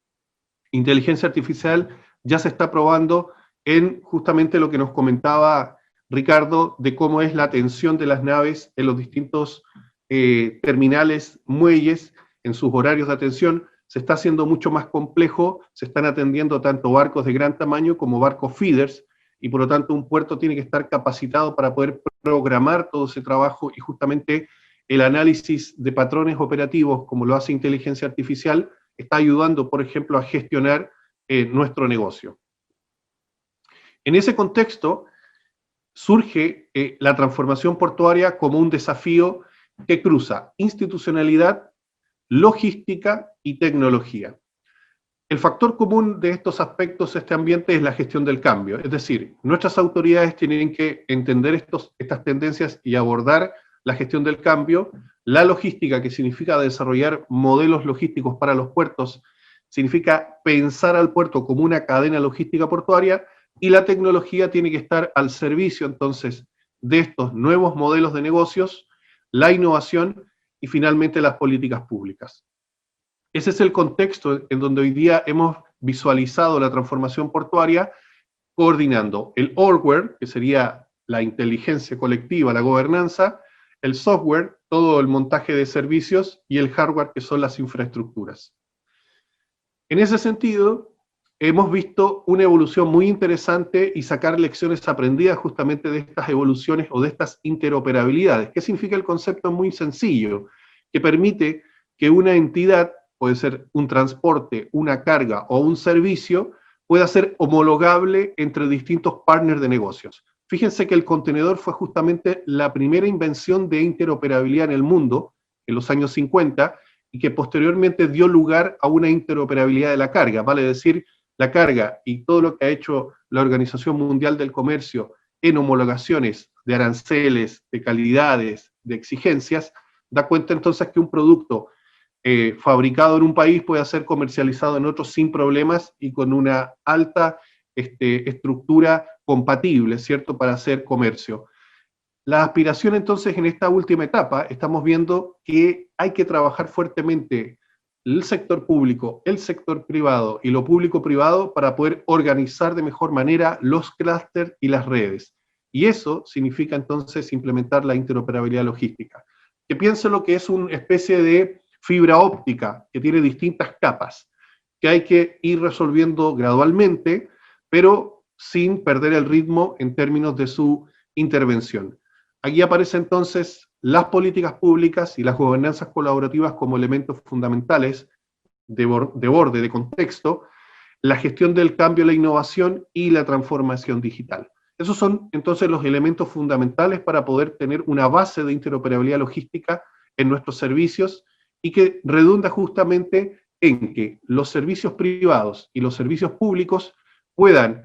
inteligencia artificial ya se está probando en justamente lo que nos comentaba Ricardo, de cómo es la atención de las naves en los distintos terminales, muelles, en sus horarios de atención. Se está haciendo mucho más complejo, se están atendiendo tanto barcos de gran tamaño como barcos feeders, y por lo tanto un puerto tiene que estar capacitado para poder programar todo ese trabajo, y justamente el análisis de patrones operativos, como lo hace inteligencia artificial, está ayudando, por ejemplo, a gestionar nuestro negocio. En ese contexto surge la transformación portuaria como un desafío que cruza institucionalidad, logística y tecnología. El factor común de estos aspectos de este ambiente es la gestión del cambio, es decir, nuestras autoridades tienen que entender estas tendencias y abordar la gestión del cambio. La logística, que significa desarrollar modelos logísticos para los puertos, significa pensar al puerto como una cadena logística portuaria, y la tecnología tiene que estar al servicio entonces de estos nuevos modelos de negocios, la innovación y finalmente las políticas públicas. Ese es el contexto en donde hoy día hemos visualizado la transformación portuaria, coordinando el hardware, que sería la inteligencia colectiva, la gobernanza, el software, todo el montaje de servicios, y el hardware, que son las infraestructuras. En ese sentido, hemos visto una evolución muy interesante y sacar lecciones aprendidas justamente de estas evoluciones o de estas interoperabilidades. ¿Qué significa el concepto? Muy sencillo, que permite que una entidad, puede ser un transporte, una carga o un servicio, pueda ser homologable entre distintos partners de negocios. Fíjense que el contenedor fue justamente la primera invención de interoperabilidad en el mundo, en los años 50, y que posteriormente dio lugar a una interoperabilidad de la carga, vale decir, la carga y todo lo que ha hecho la Organización Mundial del Comercio en homologaciones de aranceles, de calidades, de exigencias, da cuenta entonces que un producto fabricado en un país puede ser comercializado en otro sin problemas y con una alta estructura compatible, ¿cierto?, para hacer comercio. La aspiración entonces en esta última etapa, estamos viendo que hay que trabajar fuertemente el sector público, el sector privado y lo público-privado para poder organizar de mejor manera los clústeres y las redes. Y eso significa entonces implementar la interoperabilidad logística. Que piensen lo que es una especie de fibra óptica que tiene distintas capas, que hay que ir resolviendo gradualmente, pero sin perder el ritmo en términos de su intervención. Aquí aparecen entonces las políticas públicas y las gobernanzas colaborativas como elementos fundamentales de borde, de contexto, la gestión del cambio, la innovación y la transformación digital. Esos son entonces los elementos fundamentales para poder tener una base de interoperabilidad logística en nuestros servicios y que redunda justamente en que los servicios privados y los servicios públicos puedan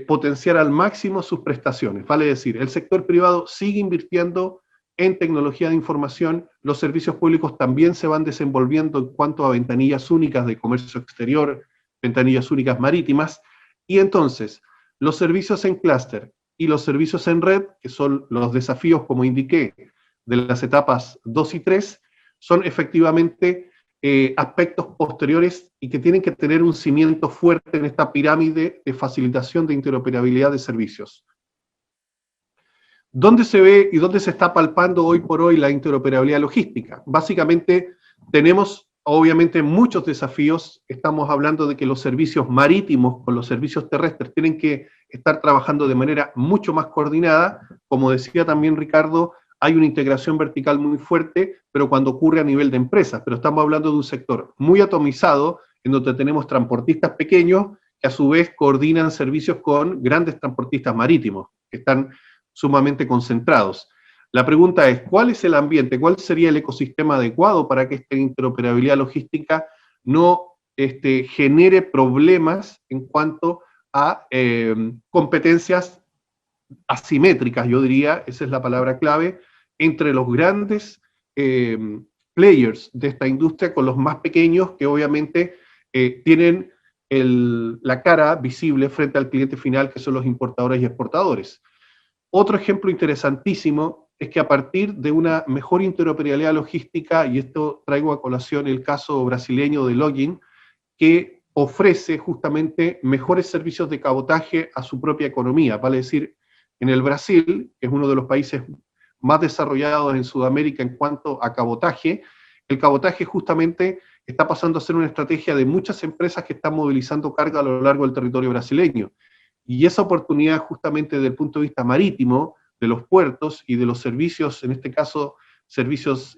potenciar al máximo sus prestaciones. Vale decir, el sector privado sigue invirtiendo en tecnología de información, los servicios públicos también se van desenvolviendo en cuanto a ventanillas únicas de comercio exterior, ventanillas únicas marítimas, y entonces los servicios en clúster y los servicios en red, que son los desafíos, como indiqué, de las etapas 2 y 3, son efectivamente aspectos posteriores y que tienen que tener un cimiento fuerte en esta pirámide de facilitación de interoperabilidad de servicios. ¿Dónde se ve y dónde se está palpando hoy por hoy la interoperabilidad logística? Básicamente tenemos obviamente muchos desafíos. Estamos hablando de que los servicios marítimos con los servicios terrestres tienen que estar trabajando de manera mucho más coordinada. Como decía también Ricardo, hay una integración vertical muy fuerte, pero cuando ocurre a nivel de empresas. Pero estamos hablando de un sector muy atomizado, en donde tenemos transportistas pequeños que a su vez coordinan servicios con grandes transportistas marítimos, que están sumamente concentrados. La pregunta es, ¿cuál es el ambiente? ¿Cuál sería el ecosistema adecuado para que esta interoperabilidad logística no genere problemas en cuanto a competencias asimétricas, yo diría, esa es la palabra clave, entre los grandes players de esta industria con los más pequeños que obviamente tienen la cara visible frente al cliente final, que son los importadores y exportadores. Otro ejemplo interesantísimo es que a partir de una mejor interoperabilidad logística, y esto traigo a colación el caso brasileño de Login, que ofrece justamente mejores servicios de cabotaje a su propia economía, vale decir, en el Brasil, que es uno de los países más desarrollados en Sudamérica en cuanto a cabotaje, el cabotaje justamente está pasando a ser una estrategia de muchas empresas que están movilizando carga a lo largo del territorio brasileño. Y esa oportunidad justamente desde el punto de vista marítimo, de los puertos y de los servicios, en este caso servicios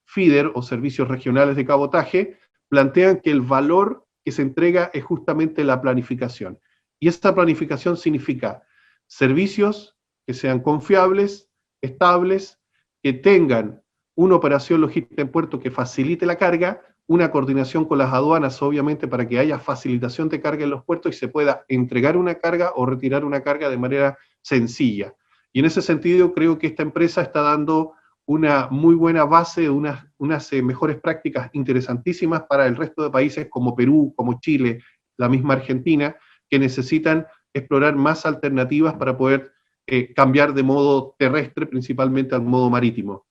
feeder o servicios regionales de cabotaje, plantean que el valor que se entrega es justamente la planificación. Y esta planificación significa servicios que sean confiables, estables, que tengan una operación logística en puerto que facilite la carga, una coordinación con las aduanas, obviamente, para que haya facilitación de carga en los puertos y se pueda entregar una carga o retirar una carga de manera sencilla. Y en ese sentido creo que esta empresa está dando una muy buena base, unas mejores prácticas interesantísimas para el resto de países como Perú, como Chile, la misma Argentina, que necesitan explorar más alternativas para poder cambiar de modo terrestre, principalmente al modo marítimo.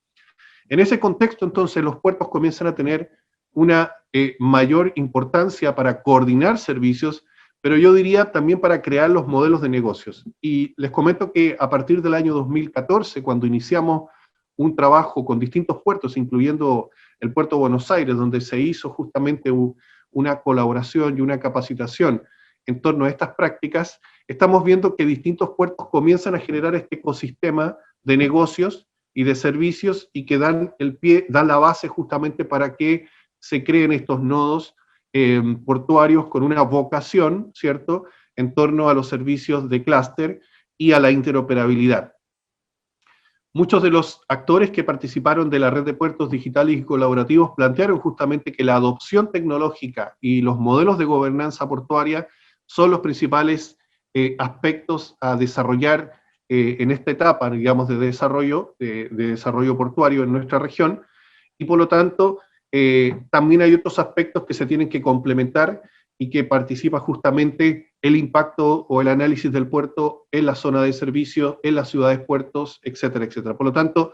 En ese contexto, entonces, los puertos comienzan a tener una mayor importancia para coordinar servicios, pero yo diría también para crear los modelos de negocios. Y les comento que a partir del año 2014, cuando iniciamos un trabajo con distintos puertos, incluyendo el puerto de Buenos Aires, donde se hizo justamente una colaboración y una capacitación en torno a estas prácticas, estamos viendo que distintos puertos comienzan a generar este ecosistema de negocios y de servicios y que dan la base justamente para que se creen estos nodos portuarios con una vocación, ¿cierto?, en torno a los servicios de clúster y a la interoperabilidad. Muchos de los actores que participaron de la red de puertos digitales y colaborativos plantearon justamente que la adopción tecnológica y los modelos de gobernanza portuaria son los principales aspectos a desarrollar en esta etapa, digamos, de desarrollo portuario en nuestra región, y por lo tanto también hay otros aspectos que se tienen que complementar y que participa justamente el impacto o el análisis del puerto en la zona de servicio, en las ciudades puertos, etcétera, etcétera. Por lo tanto,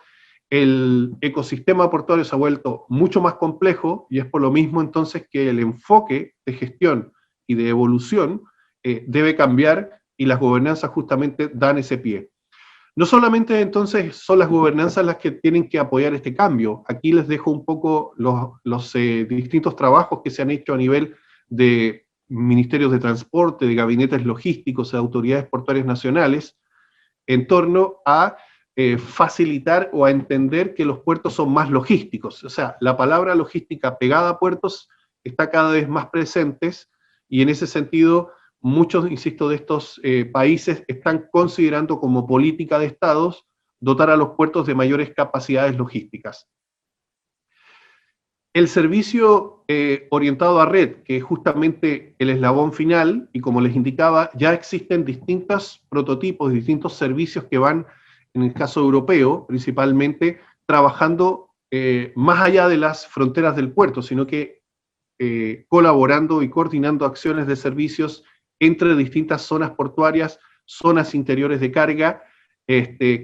el ecosistema portuario se ha vuelto mucho más complejo y es por lo mismo entonces que el enfoque de gestión y de evolución debe cambiar y las gobernanzas justamente dan ese pie. No solamente entonces son las gobernanzas las que tienen que apoyar este cambio. Aquí les dejo un poco los distintos trabajos que se han hecho a nivel de ministerios de transporte, de gabinetes logísticos, de autoridades portuarias nacionales, en torno a facilitar o a entender que los puertos son más logísticos. O sea, la palabra logística pegada a puertos está cada vez más presentes, y en ese sentido, muchos, insisto, de estos países están considerando como política de estados dotar a los puertos de mayores capacidades logísticas. El servicio orientado a red, que es justamente el eslabón final, y como les indicaba, ya existen distintos prototipos, distintos servicios que van, en el caso europeo, principalmente, trabajando más allá de las fronteras del puerto, sino que colaborando y coordinando acciones de servicios entre distintas zonas portuarias, zonas interiores de carga,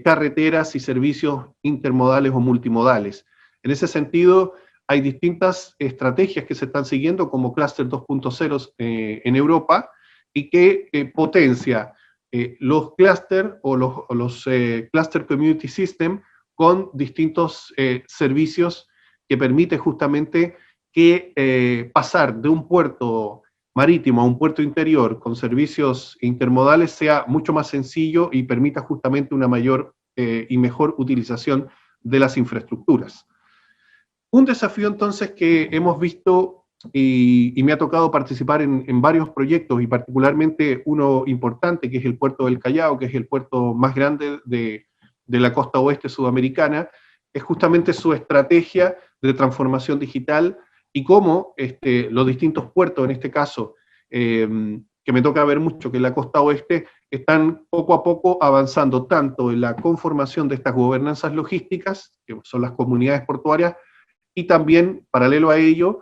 carreteras y servicios intermodales o multimodales. En ese sentido, hay distintas estrategias que se están siguiendo, como Cluster 2.0 en Europa, y que potencia los cluster o los Cluster Community System con distintos servicios que permite justamente que pasar de un puerto marítimo a un puerto interior con servicios intermodales sea mucho más sencillo y permita justamente una mayor y mejor utilización de las infraestructuras. Un desafío entonces que hemos visto y me ha tocado participar en varios proyectos, y particularmente uno importante que es el puerto del Callao, que es el puerto más grande de la costa oeste sudamericana, es justamente su estrategia de transformación digital y cómo los distintos puertos, en este caso, que me toca ver mucho, que en la costa oeste, están poco a poco avanzando tanto en la conformación de estas gobernanzas logísticas, que son las comunidades portuarias, y también, paralelo a ello,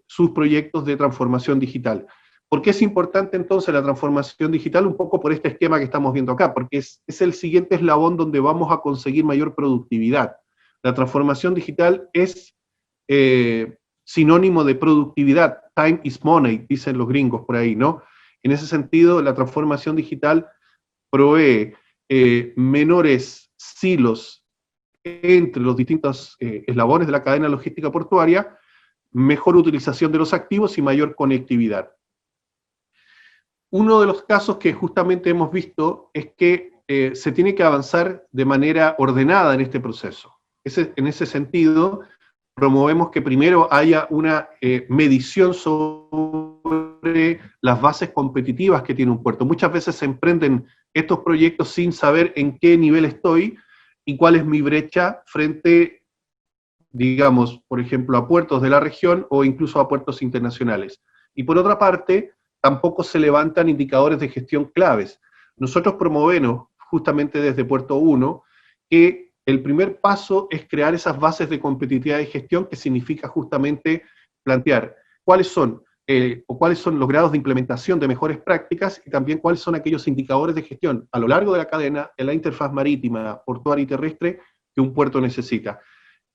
sus proyectos de transformación digital. ¿Por qué es importante entonces la transformación digital? Un poco por este esquema que estamos viendo acá, porque es el siguiente eslabón donde vamos a conseguir mayor productividad. La transformación digital es sinónimo de productividad. Time is money, dicen los gringos por ahí, ¿no? En ese sentido, la transformación digital provee menores silos entre los distintos eslabones de la cadena logística portuaria, mejor utilización de los activos y mayor conectividad. Uno de los casos que justamente hemos visto es que se tiene que avanzar de manera ordenada en este proceso. En ese sentido, promovemos que primero haya una medición sobre las bases competitivas que tiene un puerto. Muchas veces se emprenden estos proyectos sin saber en qué nivel estoy y cuál es mi brecha frente, digamos, por ejemplo, a puertos de la región o incluso a puertos internacionales. Y por otra parte, tampoco se levantan indicadores de gestión claves. Nosotros promovemos, justamente desde Puerto 1, que el primer paso es crear esas bases de competitividad y gestión, que significa justamente plantear cuáles son los grados de implementación de mejores prácticas y también cuáles son aquellos indicadores de gestión a lo largo de la cadena, en la interfaz marítima, portuaria y terrestre que un puerto necesita.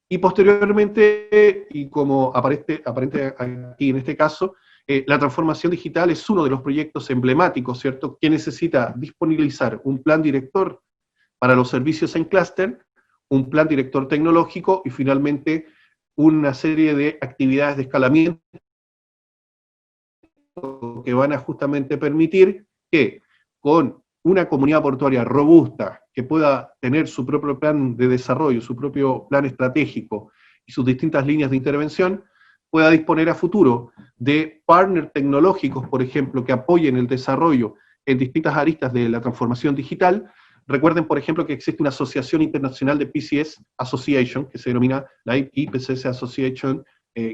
Y posteriormente, y como aparente aquí en este caso, la transformación digital es uno de los proyectos emblemáticos, ¿cierto?, que necesita disponibilizar un plan director para los servicios en clúster, un plan director tecnológico y finalmente una serie de actividades de escalamiento que van a justamente permitir que con una comunidad portuaria robusta, que pueda tener su propio plan de desarrollo, su propio plan estratégico y sus distintas líneas de intervención, pueda disponer a futuro de partners tecnológicos, por ejemplo, que apoyen el desarrollo en distintas aristas de la transformación digital. Recuerden, por ejemplo, que existe una asociación internacional de PCS Association, que se denomina la IPCS Association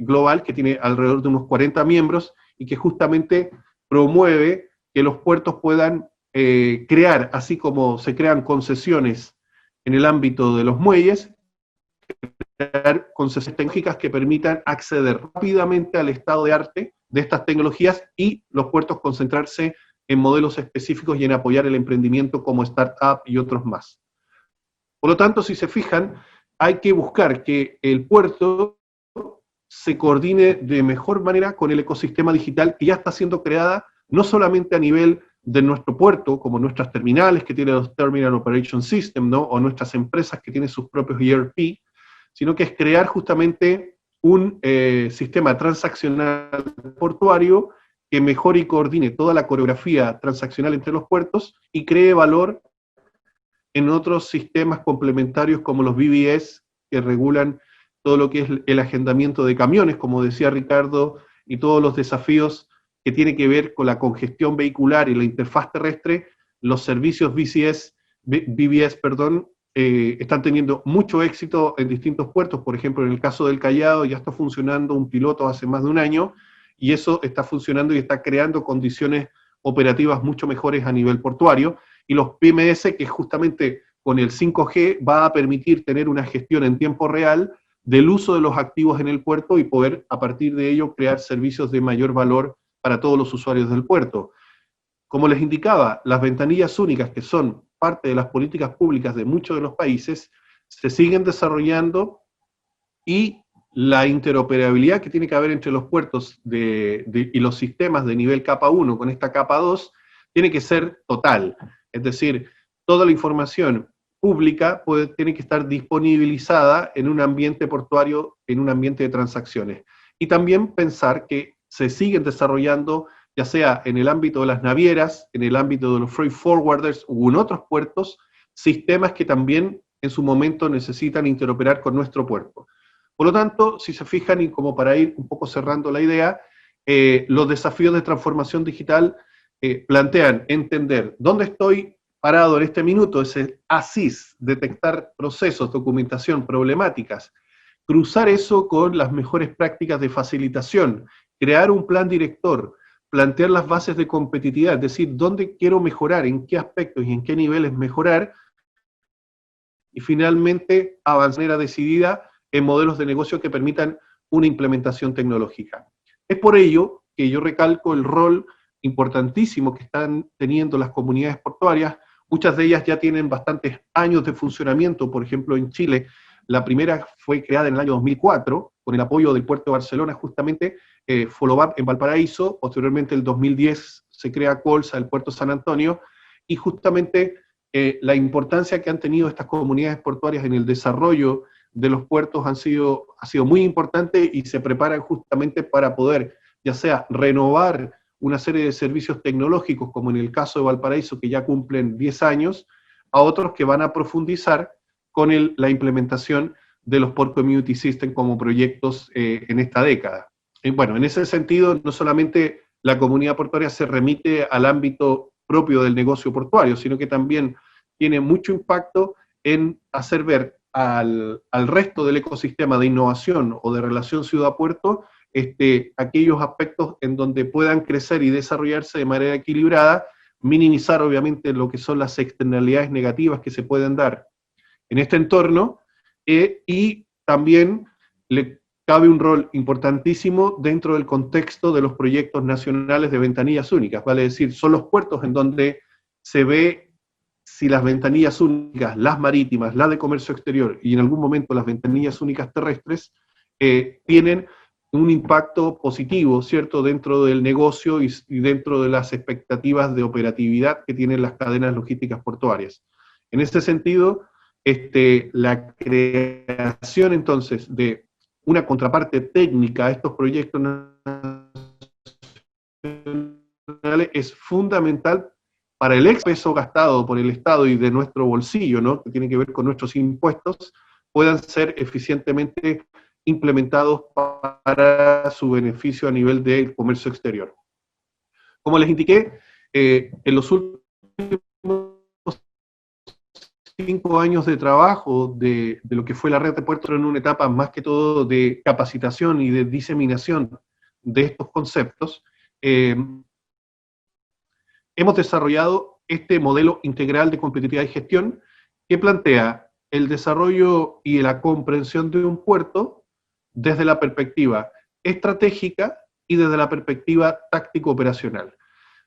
Global, que tiene alrededor de unos 40 miembros, y que justamente promueve que los puertos puedan crear, así como se crean concesiones en el ámbito de los muelles, crear concesiones tecnológicas que permitan acceder rápidamente al estado de arte de estas tecnologías y los puertos concentrarse en modelos específicos y en apoyar el emprendimiento como startup y otros más. Por lo tanto, si se fijan, hay que buscar que el puerto se coordine de mejor manera con el ecosistema digital que ya está siendo creada, no solamente a nivel de nuestro puerto, como nuestras terminales que tienen los Terminal Operation System, ¿no? O nuestras empresas que tienen sus propios ERP, sino que es crear justamente un sistema transaccional portuario que mejore y coordine toda la coreografía transaccional entre los puertos y cree valor en otros sistemas complementarios como los BBS, que regulan todo lo que es el agendamiento de camiones, como decía Ricardo, y todos los desafíos que tienen que ver con la congestión vehicular y la interfaz terrestre. Los servicios BBS, están teniendo mucho éxito en distintos puertos. Por ejemplo, en el caso del Callao ya está funcionando un piloto hace más de un año, y eso está funcionando y está creando condiciones operativas mucho mejores a nivel portuario, y los PMS, que justamente con el 5G va a permitir tener una gestión en tiempo real del uso de los activos en el puerto y poder a partir de ello crear servicios de mayor valor para todos los usuarios del puerto. Como les indicaba, las ventanillas únicas, que son parte de las políticas públicas de muchos de los países, se siguen desarrollando, y la interoperabilidad que tiene que haber entre los puertos y los sistemas de nivel capa 1 con esta capa 2 tiene que ser total. Es decir, toda la información pública tiene que estar disponibilizada en un ambiente portuario, en un ambiente de transacciones. Y también pensar que se siguen desarrollando, ya sea en el ámbito de las navieras, en el ámbito de los freight forwarders u en otros puertos, sistemas que también en su momento necesitan interoperar con nuestro puerto. Por lo tanto, si se fijan, y como para ir un poco cerrando la idea, los desafíos de transformación digital plantean entender dónde estoy parado en este minuto, ese ASIS, detectar procesos, documentación, problemáticas, cruzar eso con las mejores prácticas de facilitación, crear un plan director, plantear las bases de competitividad, es decir, dónde quiero mejorar, en qué aspectos y en qué niveles mejorar, y finalmente avanzar de manera decidida en modelos de negocio que permitan una implementación tecnológica. Es por ello que yo recalco el rol importantísimo que están teniendo las comunidades portuarias. Muchas de ellas ya tienen bastantes años de funcionamiento. Por ejemplo, en Chile, la primera fue creada en el año 2004, con el apoyo del Puerto de Barcelona, justamente, Folobab en Valparaíso. Posteriormente, en el 2010, se crea Colsa, el Puerto San Antonio, y justamente la importancia que han tenido estas comunidades portuarias en el desarrollo de los puertos ha sido muy importante, y se preparan justamente para poder, ya sea renovar una serie de servicios tecnológicos, como en el caso de Valparaíso, que ya cumplen 10 años, a otros que van a profundizar con la implementación de los Port Community System como proyectos en esta década. Bueno, en ese sentido, no solamente la comunidad portuaria se remite al ámbito propio del negocio portuario, sino que también tiene mucho impacto en hacer ver al resto del ecosistema de innovación o de relación ciudad-puerto aquellos aspectos en donde puedan crecer y desarrollarse de manera equilibrada, minimizar obviamente lo que son las externalidades negativas que se pueden dar en este entorno, y también le cabe un rol importantísimo dentro del contexto de los proyectos nacionales de ventanillas únicas, vale decir, son los puertos en donde se ve si las ventanillas únicas, las marítimas, las de comercio exterior y en algún momento las ventanillas únicas terrestres, tienen un impacto positivo, ¿cierto?, dentro del negocio y dentro de las expectativas de operatividad que tienen las cadenas logísticas portuarias. En este sentido, la creación entonces de una contraparte técnica a estos proyectos nacionales es fundamental para el peso gastado por el Estado y de nuestro bolsillo, ¿no?, que tiene que ver con nuestros impuestos, puedan ser eficientemente implementados para su beneficio a nivel del comercio exterior. Como les indiqué, en los últimos 5 años de trabajo de lo que fue la red de puertos en una etapa más que todo de capacitación y de diseminación de estos conceptos, hemos desarrollado este modelo integral de competitividad y gestión que plantea el desarrollo y la comprensión de un puerto desde la perspectiva estratégica y desde la perspectiva táctico-operacional.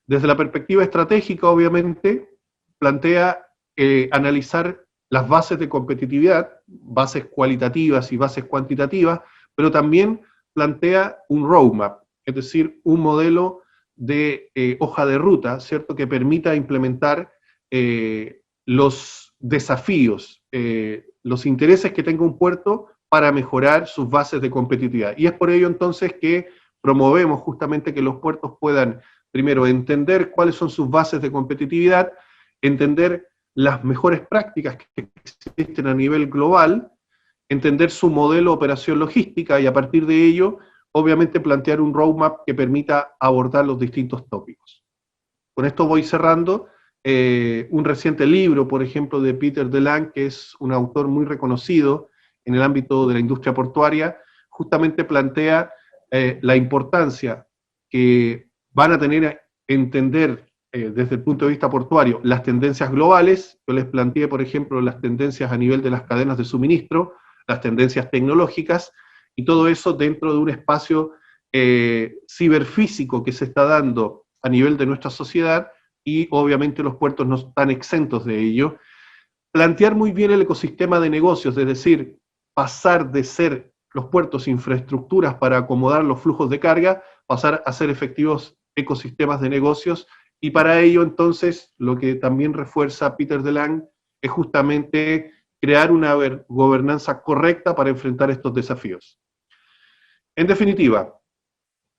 Desde la perspectiva estratégica, obviamente, plantea analizar las bases de competitividad, bases cualitativas y bases cuantitativas, pero también plantea un roadmap, es decir, un modelo de hoja de ruta, ¿cierto?, que permita implementar los desafíos, los intereses que tenga un puerto para mejorar sus bases de competitividad. Y es por ello entonces que promovemos justamente que los puertos puedan, primero, entender cuáles son sus bases de competitividad, entender las mejores prácticas que existen a nivel global, entender su modelo de operación logística y a partir de ello, obviamente plantear un roadmap que permita abordar los distintos tópicos. Con esto voy cerrando. Un reciente libro, por ejemplo, de Peter DeLange, que es un autor muy reconocido en el ámbito de la industria portuaria, justamente plantea la importancia que van a tener a entender desde el punto de vista portuario las tendencias globales. Yo les planteé, por ejemplo, las tendencias a nivel de las cadenas de suministro, las tendencias tecnológicas, y todo eso dentro de un espacio ciberfísico que se está dando a nivel de nuestra sociedad, y obviamente los puertos no están exentos de ello. Plantear muy bien el ecosistema de negocios, es decir, pasar de ser los puertos infraestructuras para acomodar los flujos de carga, pasar a ser efectivos ecosistemas de negocios, y para ello entonces lo que también refuerza Peter DeLange es justamente crear una gobernanza correcta para enfrentar estos desafíos. En definitiva,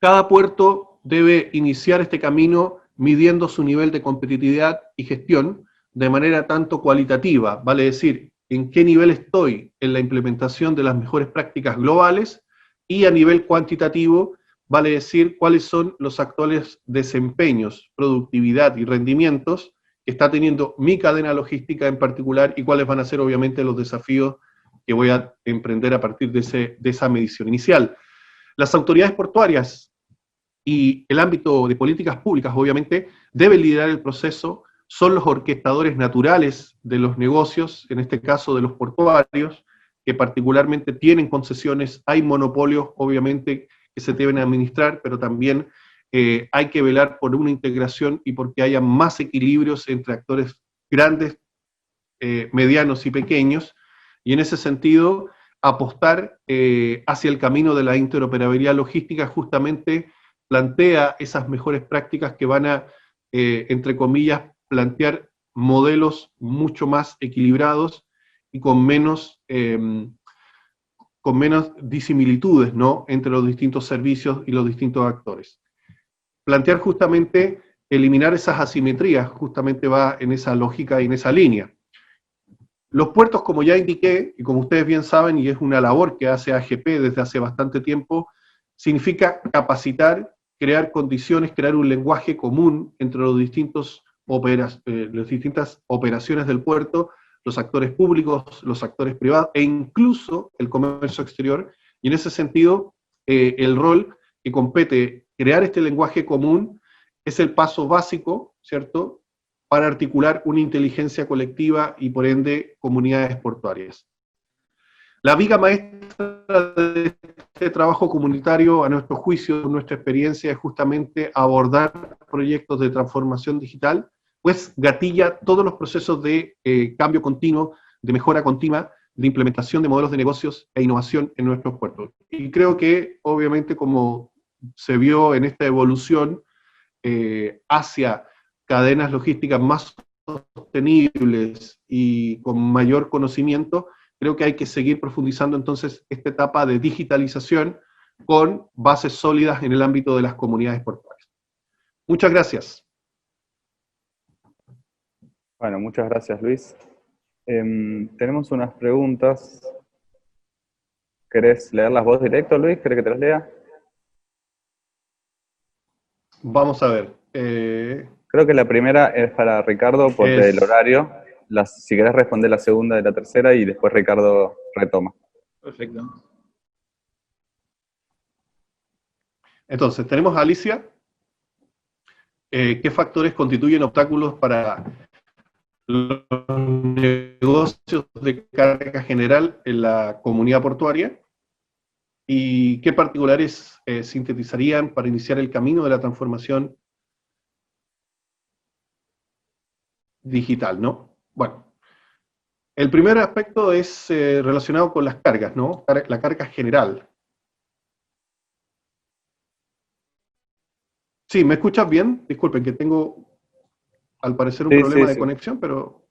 cada puerto debe iniciar este camino midiendo su nivel de competitividad y gestión de manera tanto cualitativa, vale decir, en qué nivel estoy en la implementación de las mejores prácticas globales, y a nivel cuantitativo, vale decir, cuáles son los actuales desempeños, productividad y rendimientos que está teniendo mi cadena logística en particular, y cuáles van a ser obviamente los desafíos que voy a emprender a partir de esa medición inicial. Las autoridades portuarias y el ámbito de políticas públicas, obviamente, deben liderar el proceso, son los orquestadores naturales de los negocios, en este caso de los portuarios, que particularmente tienen concesiones, hay monopolios, obviamente, que se deben administrar, pero también hay que velar por una integración y porque haya más equilibrios entre actores grandes, medianos y pequeños, y en ese sentido, apostar hacia el camino de la interoperabilidad logística justamente plantea esas mejores prácticas que van a, entre comillas, plantear modelos mucho más equilibrados y con menos disimilitudes, ¿no?, entre los distintos servicios y los distintos actores. Plantear justamente, eliminar esas asimetrías, justamente va en esa lógica y en esa línea. Los puertos, como ya indiqué, y como ustedes bien saben, y es una labor que hace AGP desde hace bastante tiempo, significa capacitar, crear condiciones, crear un lenguaje común entre las distintas operaciones del puerto, los actores públicos, los actores privados, e incluso el comercio exterior, y en ese sentido, el rol que compete crear este lenguaje común es el paso básico, ¿cierto?, para articular una inteligencia colectiva y por ende comunidades portuarias. La viga maestra de este trabajo comunitario, a nuestro juicio, nuestra experiencia, es justamente abordar proyectos de transformación digital, pues gatilla todos los procesos de cambio continuo, de mejora continua, de implementación de modelos de negocios e innovación en nuestros puertos. Y creo que, obviamente, como se vio en esta evolución hacia cadenas logísticas más sostenibles y con mayor conocimiento, creo que hay que seguir profundizando entonces esta etapa de digitalización con bases sólidas en el ámbito de las comunidades portuarias. Muchas gracias. Bueno, muchas gracias, Luis. Tenemos unas preguntas ¿Querés leerlas vos directo, Luis? ¿Querés que te las lea? Vamos a ver. Creo que la primera es para Ricardo por el horario. Si querés responder la segunda y la tercera y después Ricardo retoma. Perfecto. Entonces, tenemos a Alicia. ¿Qué factores constituyen obstáculos para los negocios de carga general en la comunidad portuaria? ¿Y qué particulares sintetizarían para iniciar el camino de la transformación digital, ¿no? Bueno, el primer aspecto es relacionado con las cargas, ¿no? La carga general. Sí, ¿me escuchas bien? Disculpen, que tengo, al parecer, un problema de conexión, pero...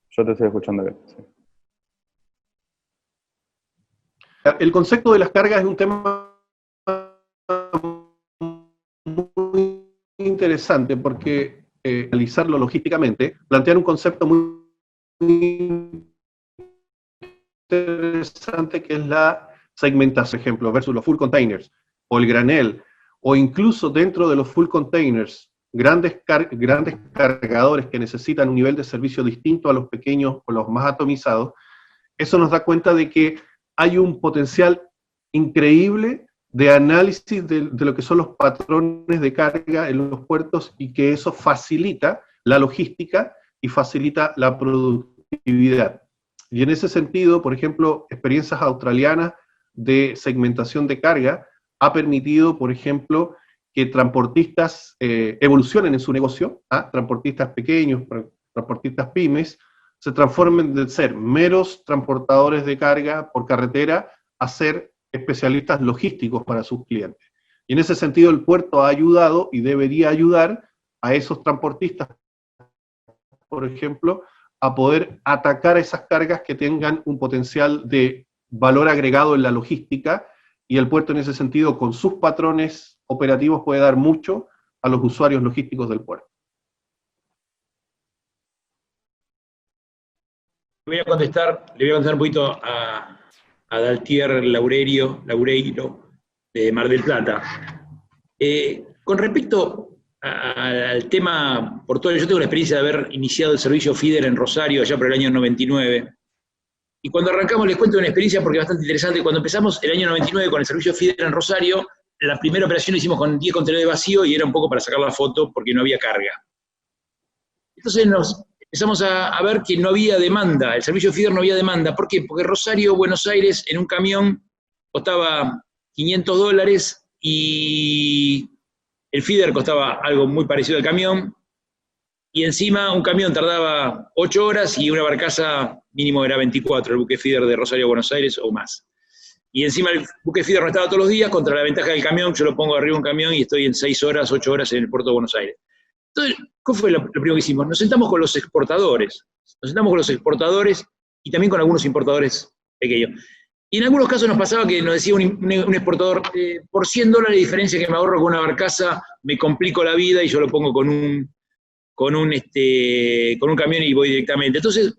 Yo te estoy escuchando bien, sí. El concepto de las cargas es un tema muy interesante porque analizarlo logísticamente, plantear un concepto muy interesante que es la segmentación, por ejemplo, versus los full containers, o el granel, o incluso dentro de los full containers, grandes cargadores que necesitan un nivel de servicio distinto a los pequeños o los más atomizados. Eso nos da cuenta de que hay un potencial increíble de análisis de lo que son los patrones de carga en los puertos y que eso facilita la logística y facilita la productividad. Y en ese sentido, por ejemplo, experiencias australianas de segmentación de carga ha permitido, por ejemplo, que transportistas evolucionen en su negocio, transportistas pequeños, transportistas pymes, se transformen de ser meros transportadores de carga por carretera a ser especialistas logísticos para sus clientes. Y en ese sentido el puerto ha ayudado y debería ayudar a esos transportistas, por ejemplo, a poder atacar esas cargas que tengan un potencial de valor agregado en la logística, y el puerto en ese sentido, con sus patrones operativos, puede dar mucho a los usuarios logísticos del puerto. Le voy a contestar un poquito a Daltier Laureiro de Mar del Plata. Con respecto al tema portuario, yo tengo la experiencia de haber iniciado el servicio feeder en Rosario allá por el año 99. Y cuando arrancamos, les cuento una experiencia porque es bastante interesante. Cuando empezamos el año 99 con el servicio feeder en Rosario, la primera operación la hicimos con 10 contenedores vacíos y era un poco para sacar la foto porque no había carga. Entonces empezamos a ver que no había demanda, el servicio feeder no había demanda. ¿Por qué? Porque Rosario, Buenos Aires, en un camión costaba $500 y el feeder costaba algo muy parecido al camión, y encima un camión tardaba 8 horas y una barcaza mínimo era 24, el buque feeder de Rosario a Buenos Aires o más. Y encima el buque feeder no estaba todos los días, contra la ventaja del camión, yo lo pongo arriba de un camión y estoy en 6 horas, 8 horas en el puerto de Buenos Aires. Entonces, ¿cómo fue lo primero que hicimos? Nos sentamos con los exportadores, y también con algunos importadores pequeños. Y en algunos casos nos pasaba que nos decía un exportador, por $100 de diferencia que me ahorro con una barcaza, me complico la vida y yo lo pongo con un camión y voy directamente. Entonces,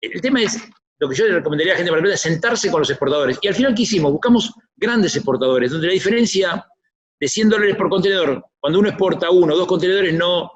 el tema es, lo que yo le recomendaría a la gente para es sentarse con los exportadores. Y al final, ¿qué hicimos? Buscamos grandes exportadores, donde la diferencia de $100 por contenedor, cuando uno exporta 1 o 2 contenedores no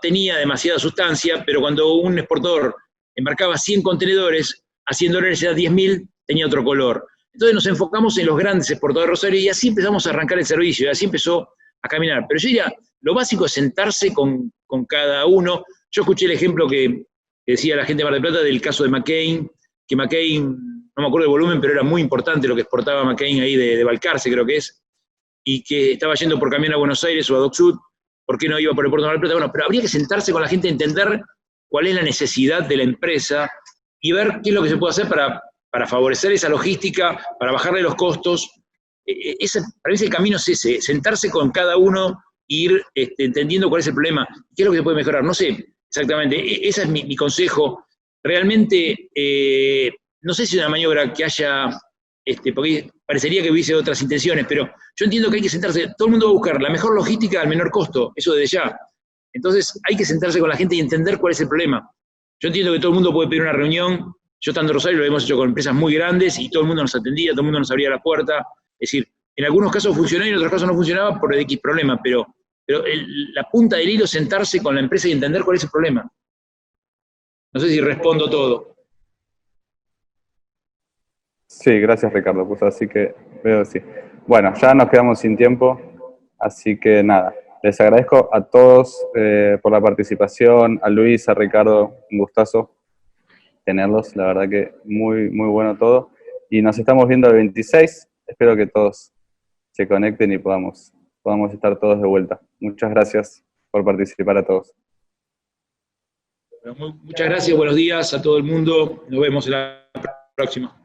tenía demasiada sustancia, pero cuando un exportador embarcaba 100 contenedores, a $100 era 10.000, tenía otro color. Entonces nos enfocamos en los grandes exportadores de Rosario y así empezamos a arrancar el servicio, y así empezó a caminar. Pero yo diría, lo básico es sentarse con cada uno. Yo escuché el ejemplo que decía la gente de Mar del Plata del caso de McCain, que McCain, no me acuerdo el volumen, pero era muy importante lo que exportaba McCain ahí de Balcarce, creo que es, y que estaba yendo por camión a Buenos Aires o a Dock Sud, ¿por qué no iba por el puerto de Mar del Plata? Bueno, pero habría que sentarse con la gente, entender cuál es la necesidad de la empresa y ver qué es lo que se puede hacer para favorecer esa logística, para bajarle los costos. Para mí el camino es ese, sentarse con cada uno e ir entendiendo cuál es el problema, qué es lo que se puede mejorar. No sé exactamente, ese es mi consejo. Realmente, no sé si una maniobra que haya, porque parecería que hubiese otras intenciones, pero yo entiendo que hay que sentarse, todo el mundo va a buscar la mejor logística al menor costo, eso desde ya. Entonces hay que sentarse con la gente y entender cuál es el problema. Yo entiendo que todo el mundo puede pedir una reunión, Yo estando en Rosario lo hemos hecho con empresas muy grandes y todo el mundo nos atendía, todo el mundo nos abría la puerta. Es decir, en algunos casos funcionó y en otros casos no funcionaba por X problema, pero la punta del hilo es sentarse con la empresa y entender cuál es el problema. No sé si respondo todo. Sí, gracias Ricardo, pues así que veo que sí. Bueno, ya nos quedamos sin tiempo, así que nada, les agradezco a todos por la participación, a Luis, a Ricardo, un gustazo tenerlos, la verdad que muy, muy bueno todo. Y nos estamos viendo el 26, espero que todos se conecten y podamos estar todos de vuelta. Muchas gracias por participar a todos. Muchas gracias, buenos días a todo el mundo, nos vemos en la próxima.